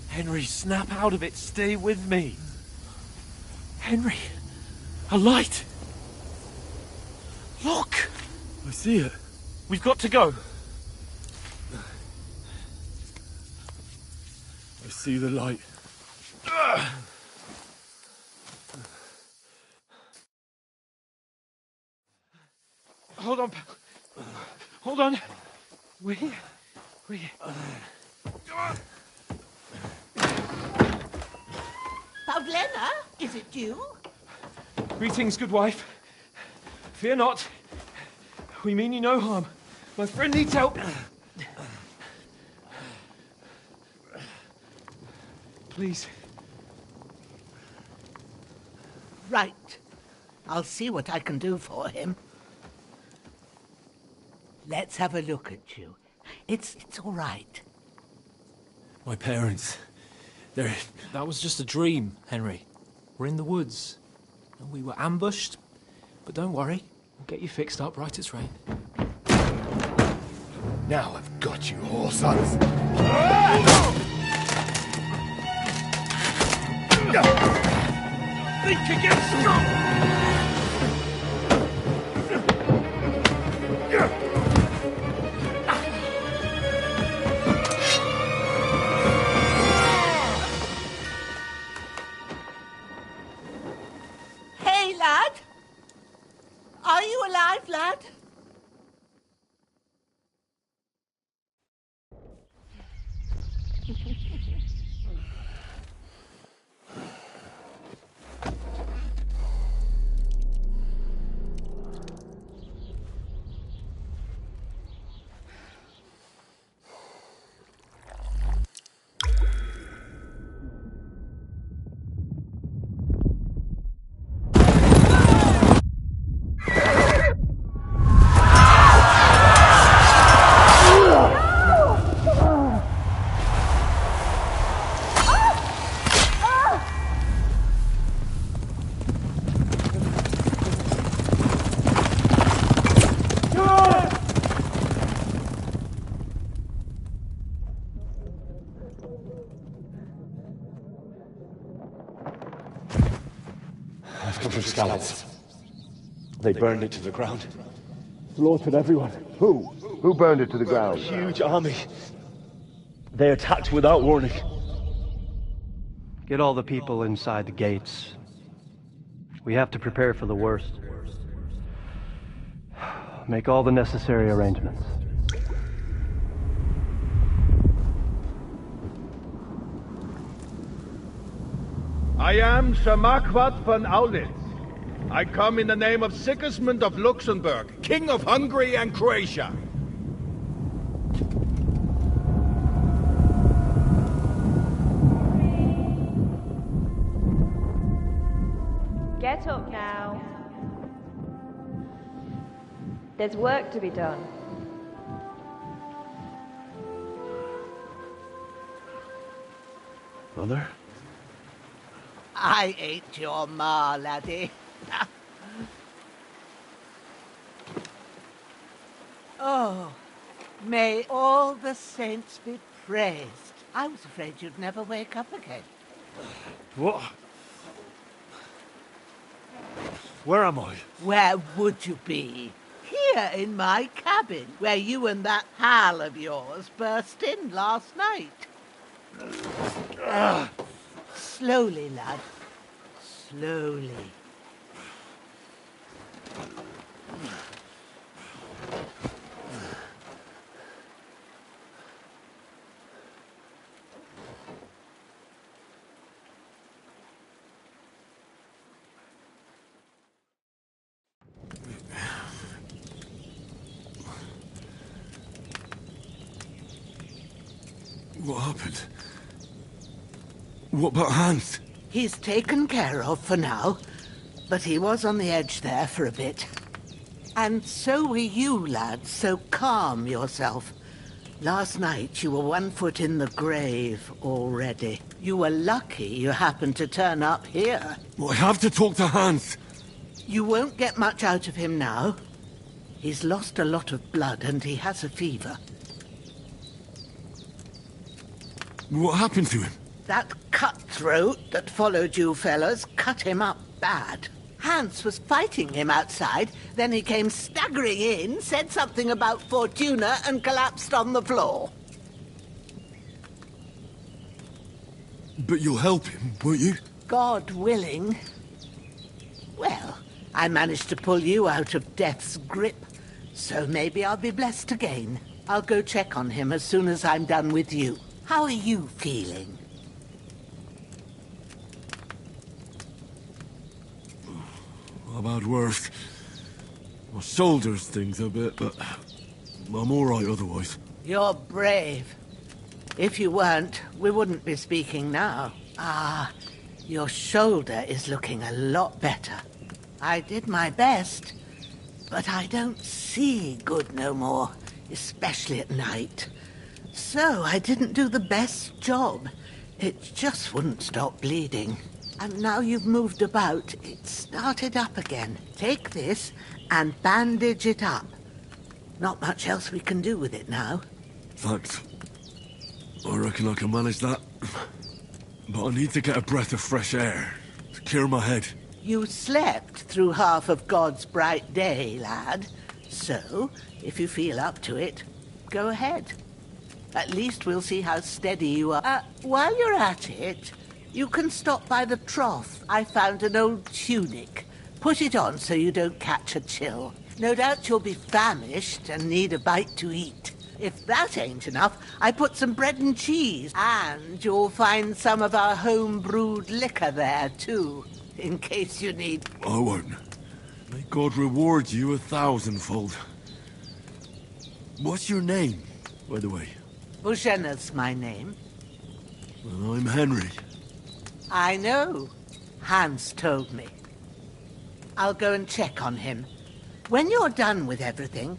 Speaker 4: Henry, snap out of it. Stay with me. Henry, a light. Look.
Speaker 2: I see it.
Speaker 4: We've got to go.
Speaker 2: I see the light.
Speaker 4: Hold on. Hold on. We.
Speaker 16: Pavlena, is it you?
Speaker 4: Greetings, good wife. Fear not. We mean you no harm. My friend needs help. Please.
Speaker 16: Right. I'll see what I can do for him. Let's have a look at you. It's all right.
Speaker 2: My parents. They're...
Speaker 1: That was just a dream, Henry. We're in the woods. We were ambushed, but don't worry. We'll get you fixed up right as rain.
Speaker 10: Now I've got you, whore sons.
Speaker 11: Think again, strong!
Speaker 16: Hey, lad! Are you alive, lad?
Speaker 15: I've come from Scallops. They burned it to the ground. Slaughtered everyone. Who?
Speaker 17: Who burned it to the ground?
Speaker 15: Huge army. They attacked without warning.
Speaker 18: Get all the people inside the gates. We have to prepare for the worst. Make all the necessary arrangements.
Speaker 6: I am Sir Marquardt von Aulitz. I come in the name of Sigismund of Luxembourg, King of Hungary and Croatia.
Speaker 19: Get up now. There's work to be done.
Speaker 15: Mother?
Speaker 16: I ain't your ma, laddie. Oh, May all the saints be praised. I was afraid you'd never wake up again.
Speaker 5: What? Where am I?
Speaker 16: Where would you be? Here in my cabin, where you and that pal of yours burst in last night. Slowly, lad. Slowly.
Speaker 2: What happened? What about Hans?
Speaker 16: He's taken care of for now, but he was on the edge there for a bit. And so were you, lad, so calm yourself. Last night you were 1 foot in the grave already. You were lucky you happened to turn up here.
Speaker 2: Well, I have to talk to Hans.
Speaker 16: You won't get much out of him now. He's lost a lot of blood and he has a fever.
Speaker 2: What happened to him?
Speaker 16: That cutthroat that followed you fellas cut him up bad. Hans was fighting him outside, then he came staggering in, said something about Fortuna, and collapsed on the floor.
Speaker 2: But you'll help him, won't you?
Speaker 16: God willing. Well, I managed to pull you out of death's grip, so maybe I'll be blessed again. I'll go check on him as soon as I'm done with you. How are you feeling?
Speaker 2: I've had worse. My shoulders stings a bit, but I'm all right otherwise.
Speaker 16: You're brave. If you weren't, we wouldn't be speaking now. Ah, your shoulder is looking a lot better. I did my best, but I don't see good no more, especially at night. So I didn't do the best job. It just wouldn't stop bleeding. And now you've moved about, it started up again. Take this and bandage it up. Not much else we can do with it now.
Speaker 2: Thanks. I reckon I can manage that. But I need to get a breath of fresh air to clear my head.
Speaker 16: You slept through half of God's bright day, lad. So, if you feel up to it, go ahead. At least we'll see how steady you are. While you're at it, you can stop by the trough. I found an old tunic. Put it on so you don't catch a chill. No doubt you'll be famished and need a bite to eat. If that ain't enough, I put some bread and cheese. And you'll find some of our home-brewed liquor there, too, in case you need...
Speaker 2: I won't. May God reward you 1,000-fold. What's your name, by the way?
Speaker 16: Bushenna's my name.
Speaker 2: Well, I'm Henry.
Speaker 16: I know. Hans told me. I'll go and check on him. When you're done with everything...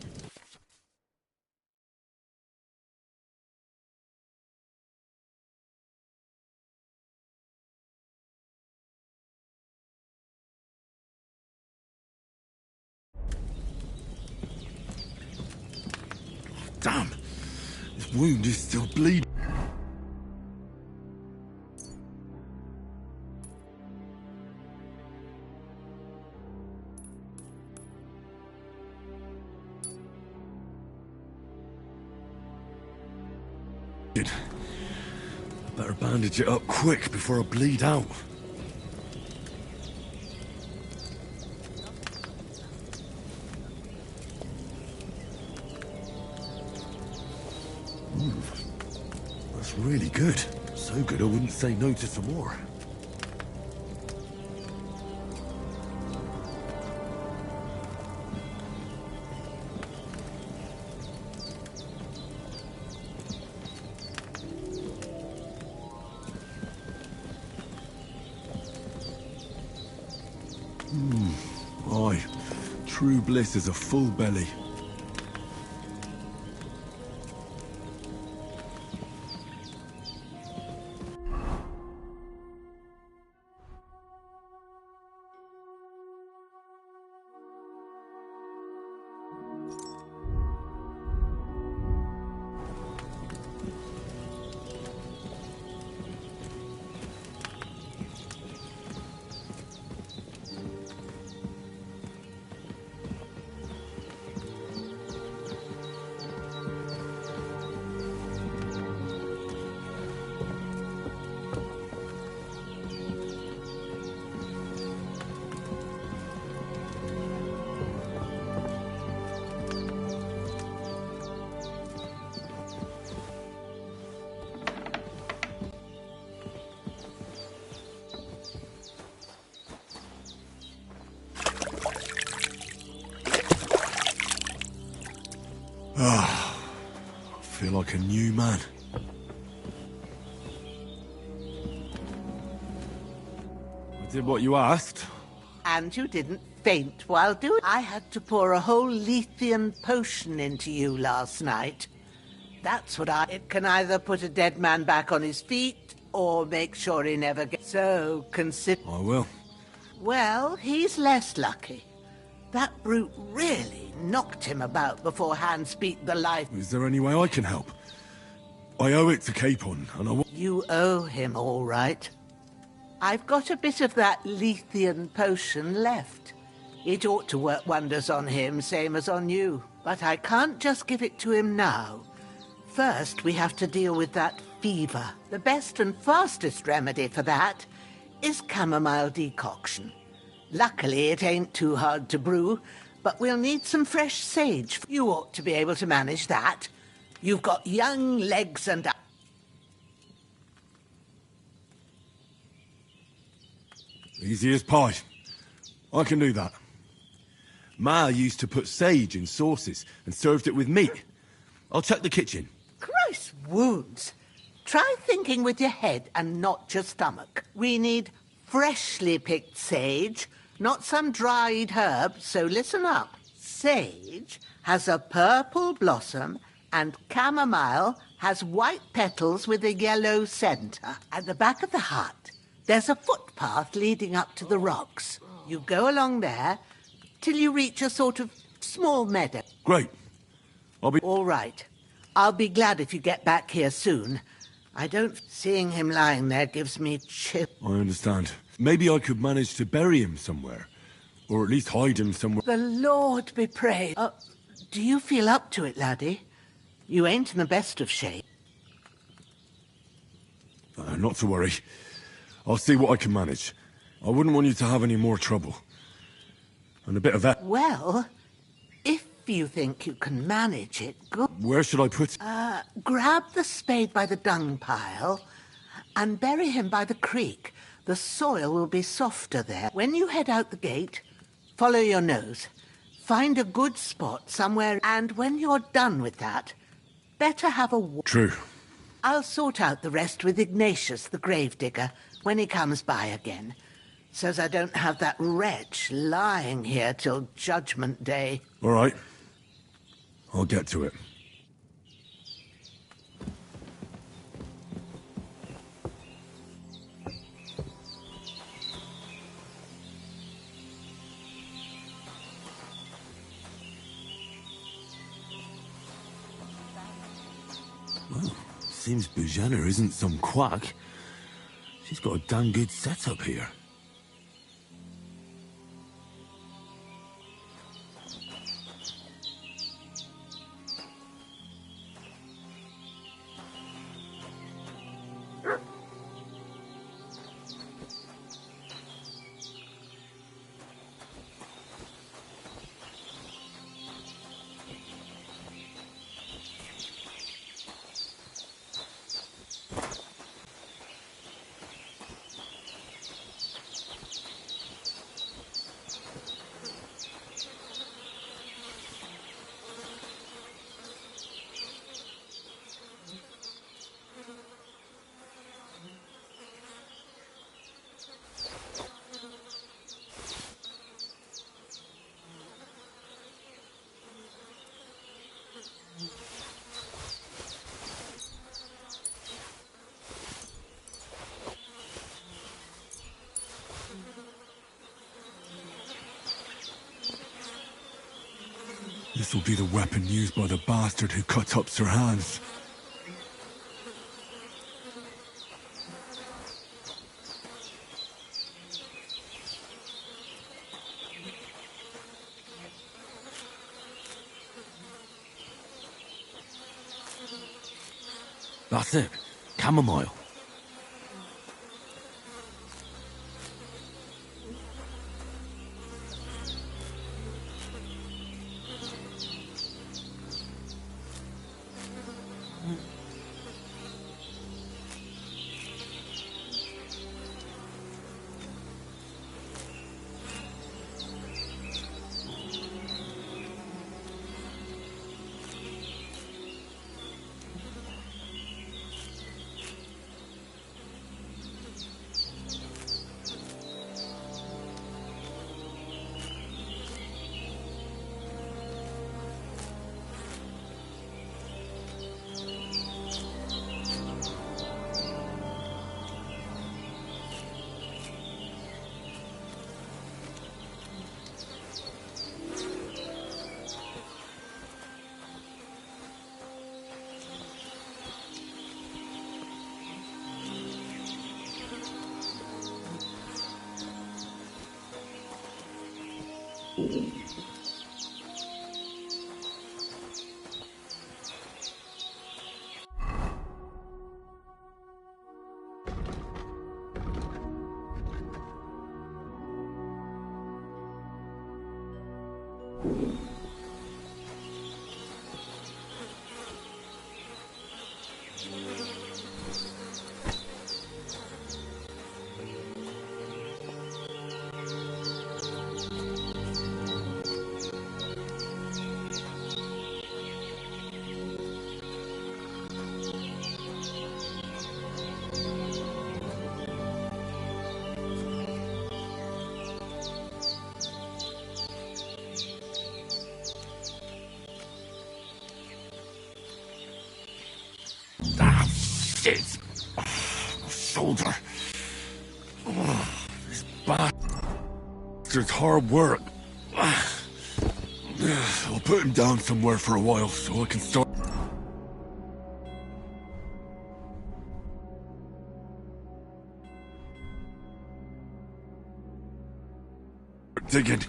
Speaker 2: Damn! This wound is still bleeding. Better bandage it up quick before I bleed out. That's really good. So good I wouldn't say no to some more. Aye. True bliss is a full belly. I feel like a new man. I did what you asked.
Speaker 16: And you didn't faint while doing. I had to pour a whole Lethean potion into you last night. That's what It can either put a dead man back on his feet, or make sure he never gets... So, consider...
Speaker 2: I will.
Speaker 16: Well, he's less lucky. That brute really knocked him about before Hans beat the life...
Speaker 2: Is there any way I can help? I owe it to Capon, and I...
Speaker 16: You owe him, all right. I've got a bit of that Lethean potion left. It ought to work wonders on him, same as on you. But I can't just give it to him now. First, we have to deal with that fever. The best and fastest remedy for that is chamomile decoction. Luckily, it ain't too hard to brew, but we'll need some fresh sage. You ought to be able to manage that. You've got young legs and...
Speaker 2: Easy as pie. I can do that. Ma used to put sage in sauces and served it with meat. I'll check the kitchen.
Speaker 16: Christ wounds! Try thinking with your head and not your stomach. We need freshly picked sage, not some dried herb, so listen up. Sage has a purple blossom and chamomile has white petals with a yellow centre. At the back of the hut, there's a footpath leading up to the rocks. You go along there till you reach a sort of small meadow.
Speaker 2: Great. I'll be...
Speaker 16: All right. I'll be glad if you get back here soon. I don't... Seeing him lying there gives me chill.
Speaker 2: I understand. Maybe I could manage to bury him somewhere. Or at least hide him somewhere.
Speaker 16: The Lord be praised. Do you feel up to it, laddie? You ain't in the best of shape.
Speaker 2: Not to worry. I'll see what I can manage. I wouldn't want you to have any more trouble. And a bit of that...
Speaker 16: Well, if you think you can manage it, good.
Speaker 2: Where should I put...
Speaker 16: Grab the spade by the dung pile and bury him by the creek. The soil will be softer there. When you head out the gate, follow your nose. Find a good spot somewhere, and when you're done with that, better have a...
Speaker 2: True.
Speaker 16: I'll sort out the rest with Ignatius, the gravedigger, when he comes by again. Says I don't have that wretch lying here till Judgment Day.
Speaker 2: All right. I'll get to it. Well, seems Bujana isn't some quack. She's got a damn good setup here. This will be the weapon used by the bastard who cut up Sir Hans. That's it. Chamomile. Shit! My shoulder. This bastard's hard work. I'll put him down somewhere for a while so I can start digging.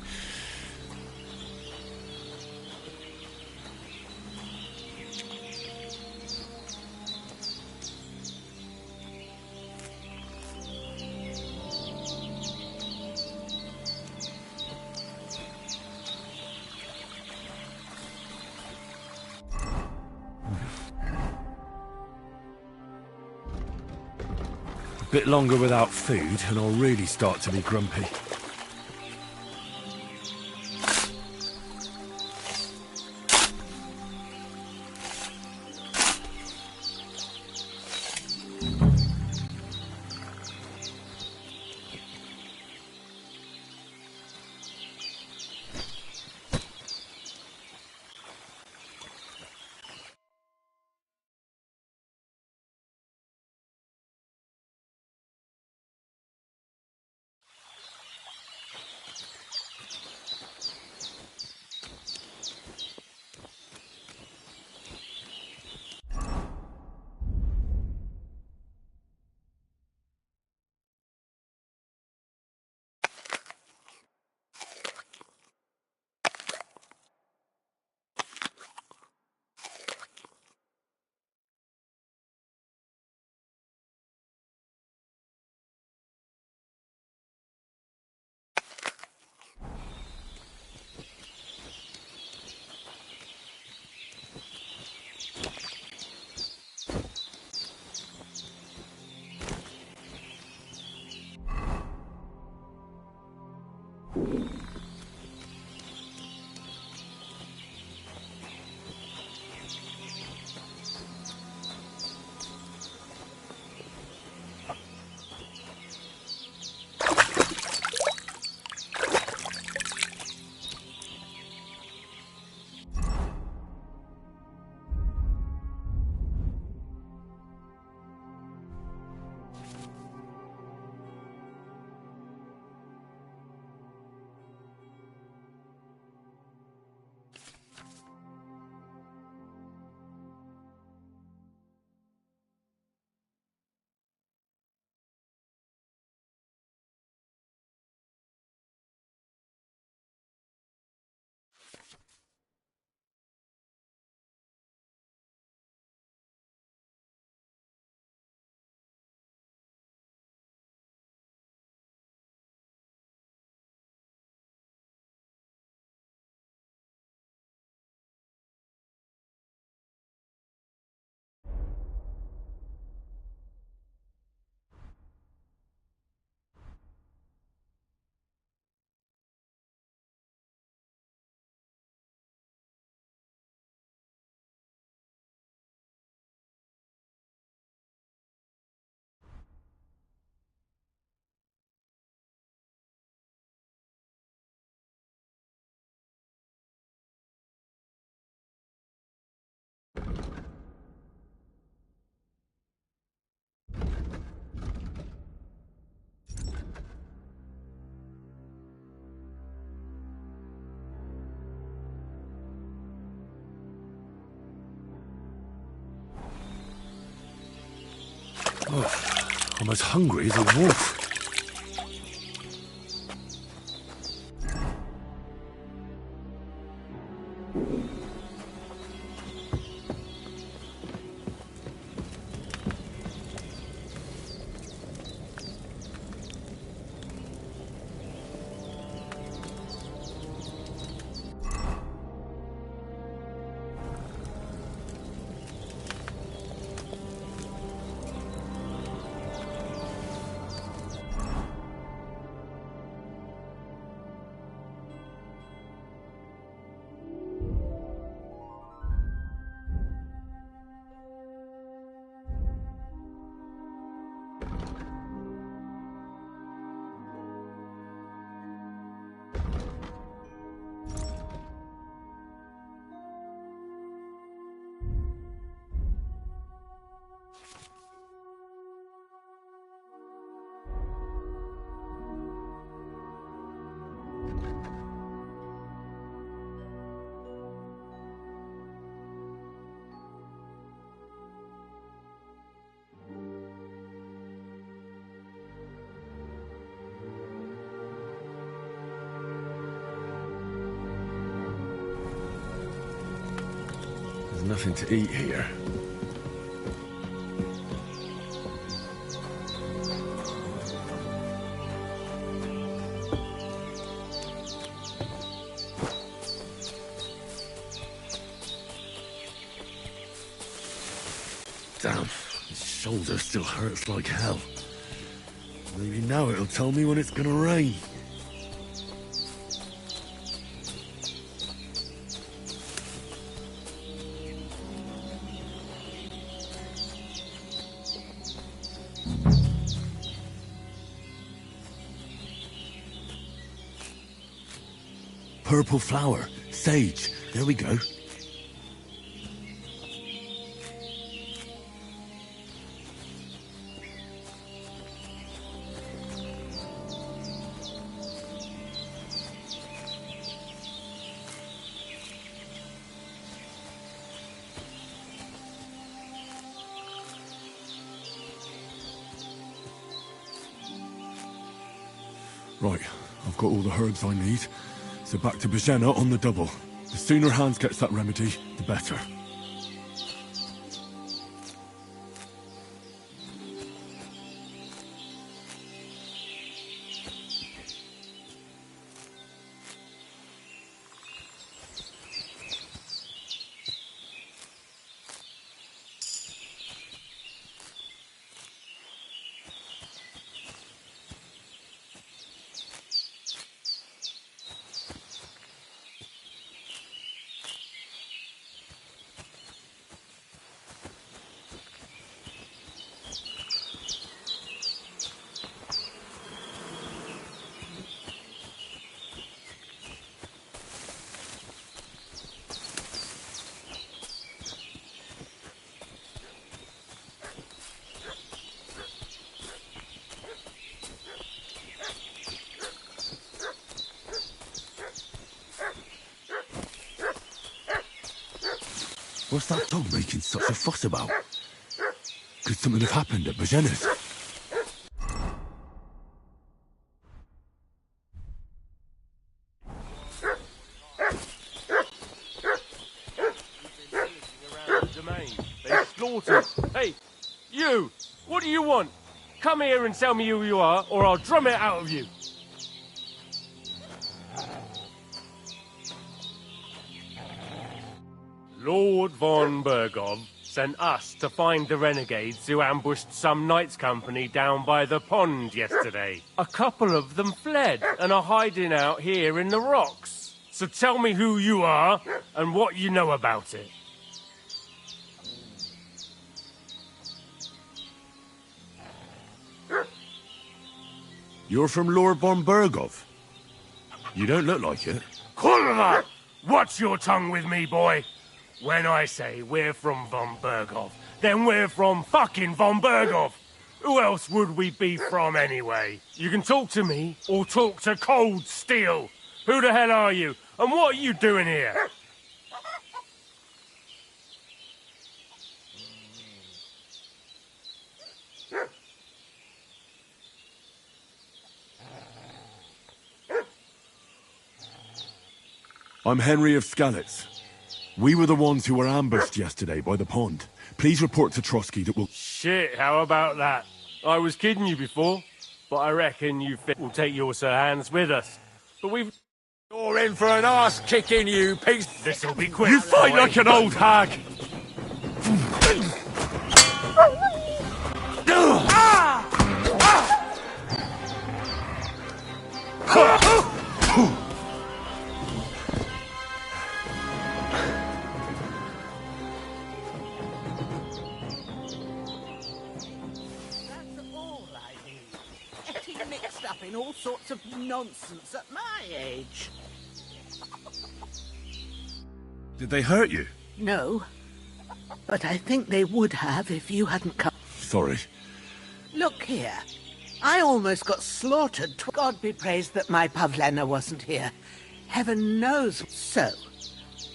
Speaker 5: A bit longer without food and I'll really start to be grumpy. Oh, I'm as hungry as a wolf.
Speaker 2: There's nothing to eat here. Damn, his shoulder still hurts like hell. Maybe now it'll tell me when it's gonna rain. Purple flower, sage, there we go. Right, I've got all the herbs I need, so back to Bajena on the double. The sooner Hans gets that remedy, the better. What's that dog making such a fuss about? Could something have happened at Bajena's?
Speaker 11: They slaughtered. Hey, you! What do you want? Come here and tell me who you are, or I'll drum it out of you. Lord von Bergov sent us to find the renegades who ambushed some knights' company down by the pond yesterday. A couple of them fled and are hiding out here in the rocks. So tell me who you are and what you know about it.
Speaker 2: You're from Lord von Bergov. You don't look like it.
Speaker 11: Kurva! Watch your tongue with me, boy. When I say we're from von Bergov, then we're from fucking von Bergov. Who else would we be from anyway? You can talk to me or talk to cold steel. Who the hell are you? And what are you doing here?
Speaker 2: I'm Henry of Skalitz. We were the ones who were ambushed yesterday by the pond. Please report to Trotsky that we'll...
Speaker 11: Shit, how about that? I was kidding you before, but I reckon we'll take your Sir Hans with us. But we've...
Speaker 1: You're in for an arse kicking, you piece.
Speaker 11: This'll be quick.
Speaker 5: You fight like an old hag!
Speaker 16: Getting mixed up in all sorts of nonsense at my age.
Speaker 2: Did they hurt you?
Speaker 16: No, but I think they would have if you hadn't come.
Speaker 2: Sorry.
Speaker 16: Look here. I almost got slaughtered. God be praised that my Pavlena wasn't here. Heaven knows. So,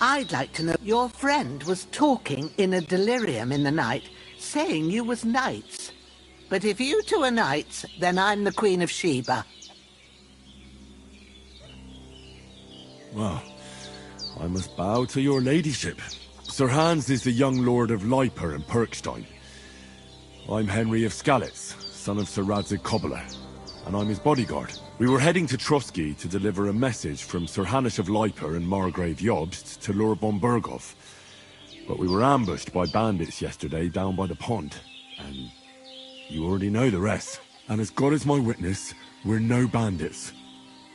Speaker 16: I'd like to know. Your friend was talking in a delirium in the night, saying you was knights. But if you two are knights, then I'm the Queen of Sheba.
Speaker 2: Well, I must bow to your ladyship. Sir Hans is the young lord of Leiper and Perkstein. I'm Henry of Skalitz, son of Sir Radzig Cobbler, and I'm his bodyguard. We were heading to Trotsky to deliver a message from Sir Hanush of Leiper and Margrave Jobst to Lord von Berghoff. But we were ambushed by bandits yesterday down by the pond, and you already know the rest. And as God is my witness, we're no bandits.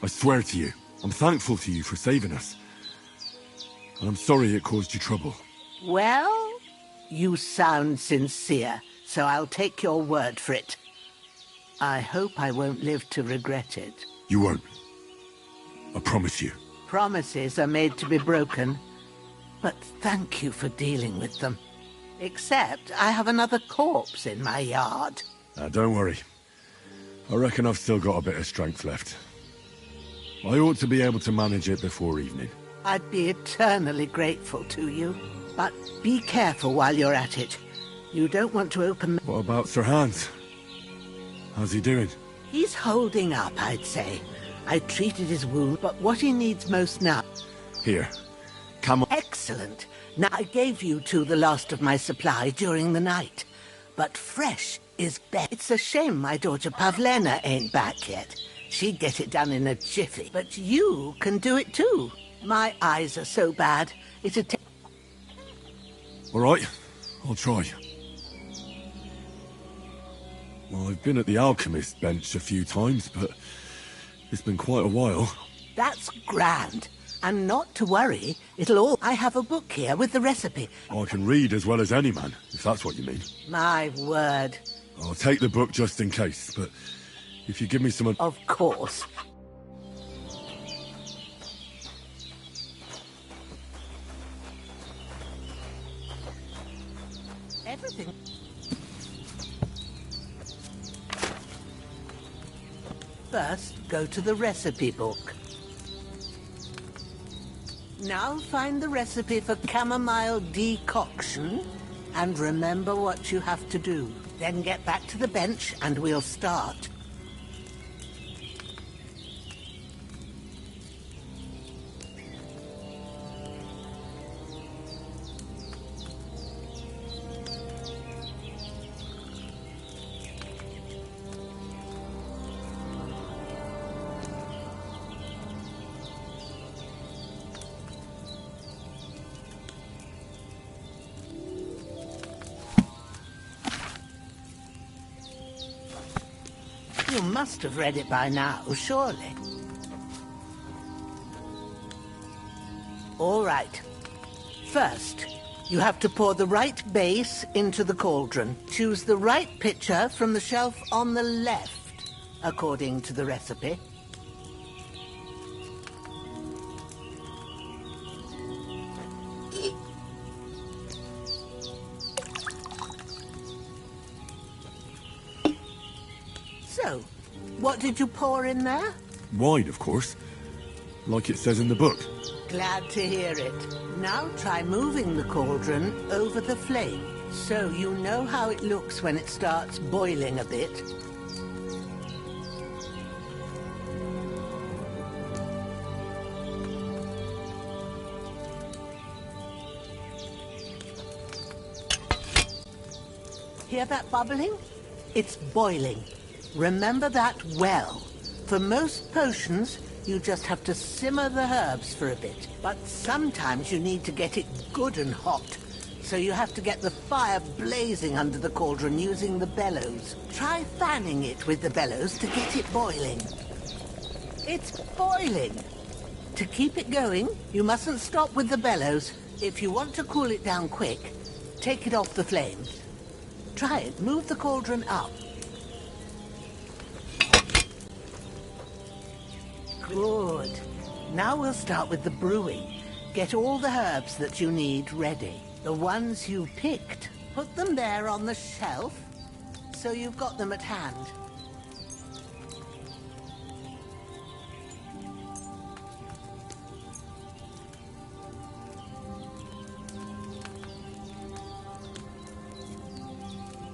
Speaker 2: I swear to you, I'm thankful to you for saving us. And I'm sorry it caused you trouble.
Speaker 16: Well, you sound sincere, so I'll take your word for it. I hope I won't live to regret it.
Speaker 2: You won't. I promise you.
Speaker 16: Promises are made to be broken, but thank you for dealing with them. Except I have another corpse in my yard.
Speaker 2: Don't worry. I reckon I've still got a bit of strength left. I ought to be able to manage it before evening.
Speaker 16: I'd be eternally grateful to you, but be careful while you're at it. You don't want to open...
Speaker 2: What about Sir Hans? How's he doing?
Speaker 16: He's holding up, I'd say. I treated his wound, but what he needs most now...
Speaker 2: Here. Come on.
Speaker 16: Excellent. Now, I gave you two the last of my supply during the night. But fresh is better. It's a shame my daughter Pavlena ain't back yet. She'd get it done in a jiffy. But you can do it too. My eyes are so bad, it'd take...
Speaker 2: All right. I'll try. Well, I've been at the alchemist bench a few times, but it's been quite a while.
Speaker 16: That's grand. And not to worry, it'll all... I have a book here with the recipe.
Speaker 2: I can read as well as any man, if that's what you mean.
Speaker 16: My word.
Speaker 2: I'll take the book just in case, but if you give me some...
Speaker 16: Of course. Everything... First, go to the recipe book. Now find the recipe for chamomile decoction, and remember what you have to do. Then get back to the bench, and we'll start. You must have read it by now, surely. All right. First, you have to pour the right base into the cauldron. Choose the right pitcher from the shelf on the left, according to the recipe. So, what did you pour in there?
Speaker 2: Wine, of course. Like it says in the book.
Speaker 16: Glad to hear it. Now try moving the cauldron over the flame, so you know how it looks when it starts boiling a bit. Hear that bubbling? It's boiling. Remember that well. For most potions, you just have to simmer the herbs for a bit. But sometimes you need to get it good and hot. So you have to get the fire blazing under the cauldron using the bellows. Try fanning it with the bellows to get it boiling. It's boiling. To keep it going, you mustn't stop with the bellows. If you want to cool it down quick, take it off the flames. Try it. Move the cauldron up. Good. Now we'll start with the brewing. Get all the herbs that you need ready. The ones you picked. Put them there on the shelf, so you've got them at hand.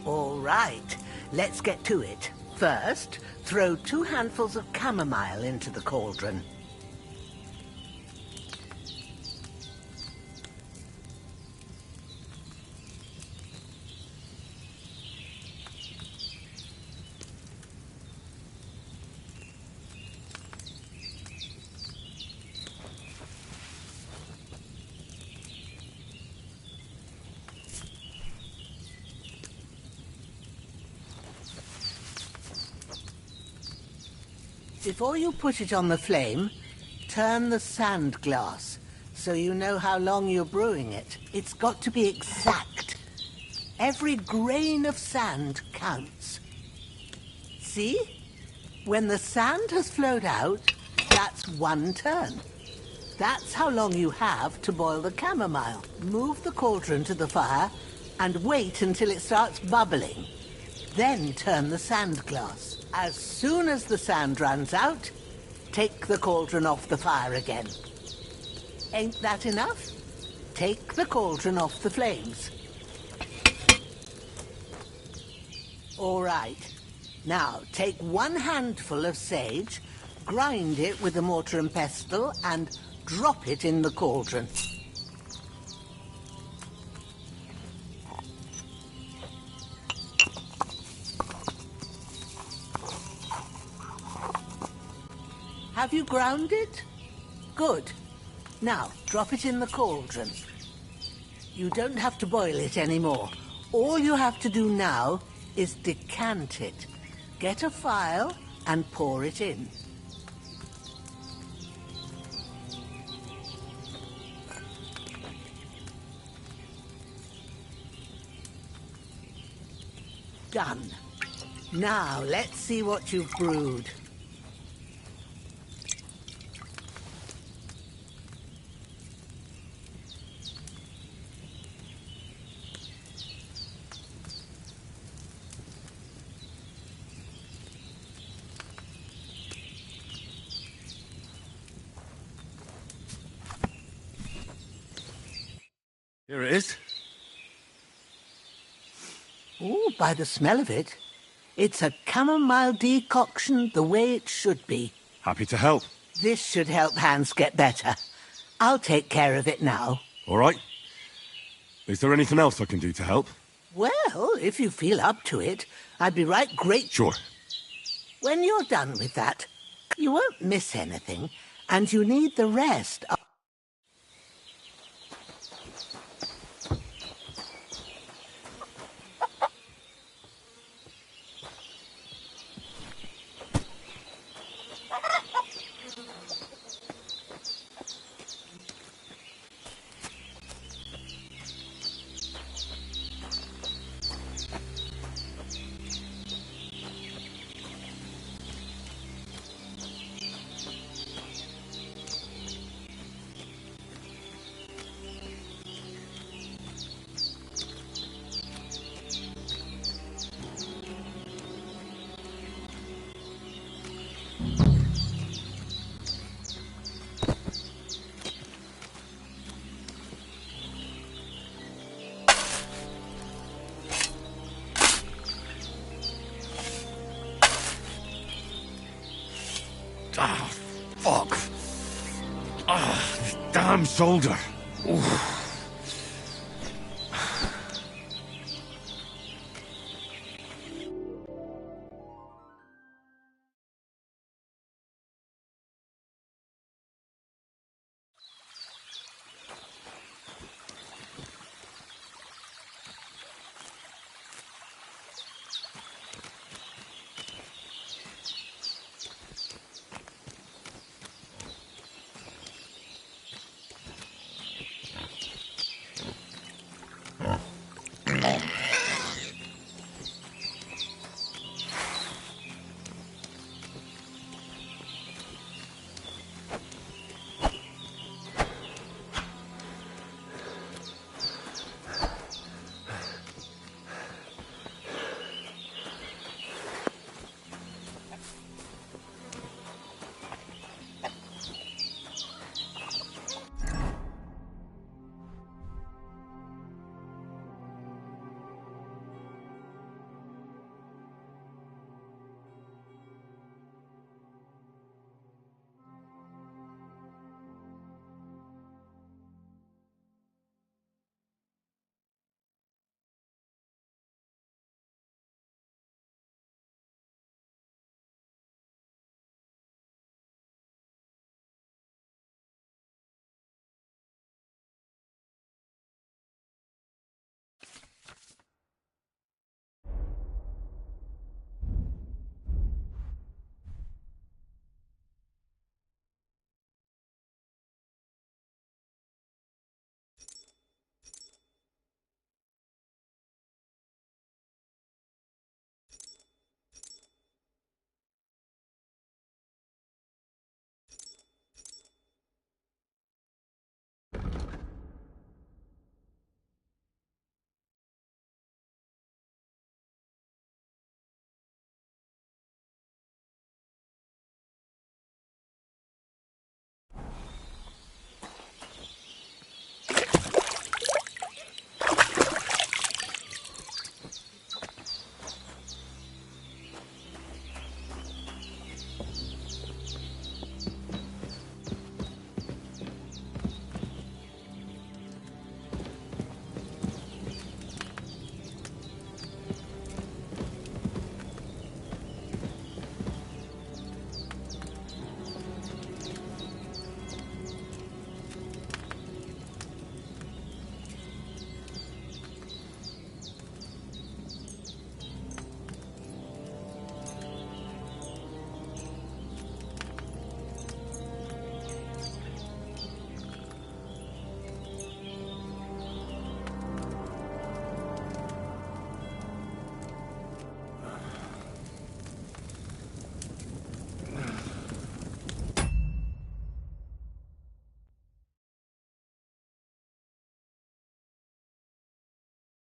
Speaker 16: All right, let's get to it. First, throw 2 handfuls of chamomile into the cauldron. Before you put it on the flame, turn the sand glass so you know how long you're brewing it. It's got to be exact. Every grain of sand counts. See? When the sand has flowed out, that's 1 turn. That's how long you have to boil the chamomile. Move the cauldron to the fire and wait until it starts bubbling. Then turn the sand glass. As soon as the sand runs out, take the cauldron off the fire again. Ain't that enough? Take the cauldron off the flames. All right. Now, take 1 handful of sage, grind it with a mortar and pestle, and drop it in the cauldron. Have you ground it? Good. Now, drop it in the cauldron. You don't have to boil it anymore. All you have to do now is decant it. Get a phial and pour it in. Done. Now, let's see what you've brewed.
Speaker 2: Here it is.
Speaker 16: Oh, by the smell of it, it's a chamomile decoction the way it should be.
Speaker 2: Happy to help.
Speaker 16: This should help Hans get better. I'll take care of it now.
Speaker 2: All right. Is there anything else I can do to help?
Speaker 16: Well, if you feel up to it, I'd be right grateful.
Speaker 2: Sure.
Speaker 16: When you're done with that, you won't miss anything, and you need the rest.
Speaker 2: Ah, fuck. Ah, this damn shoulder. Oof.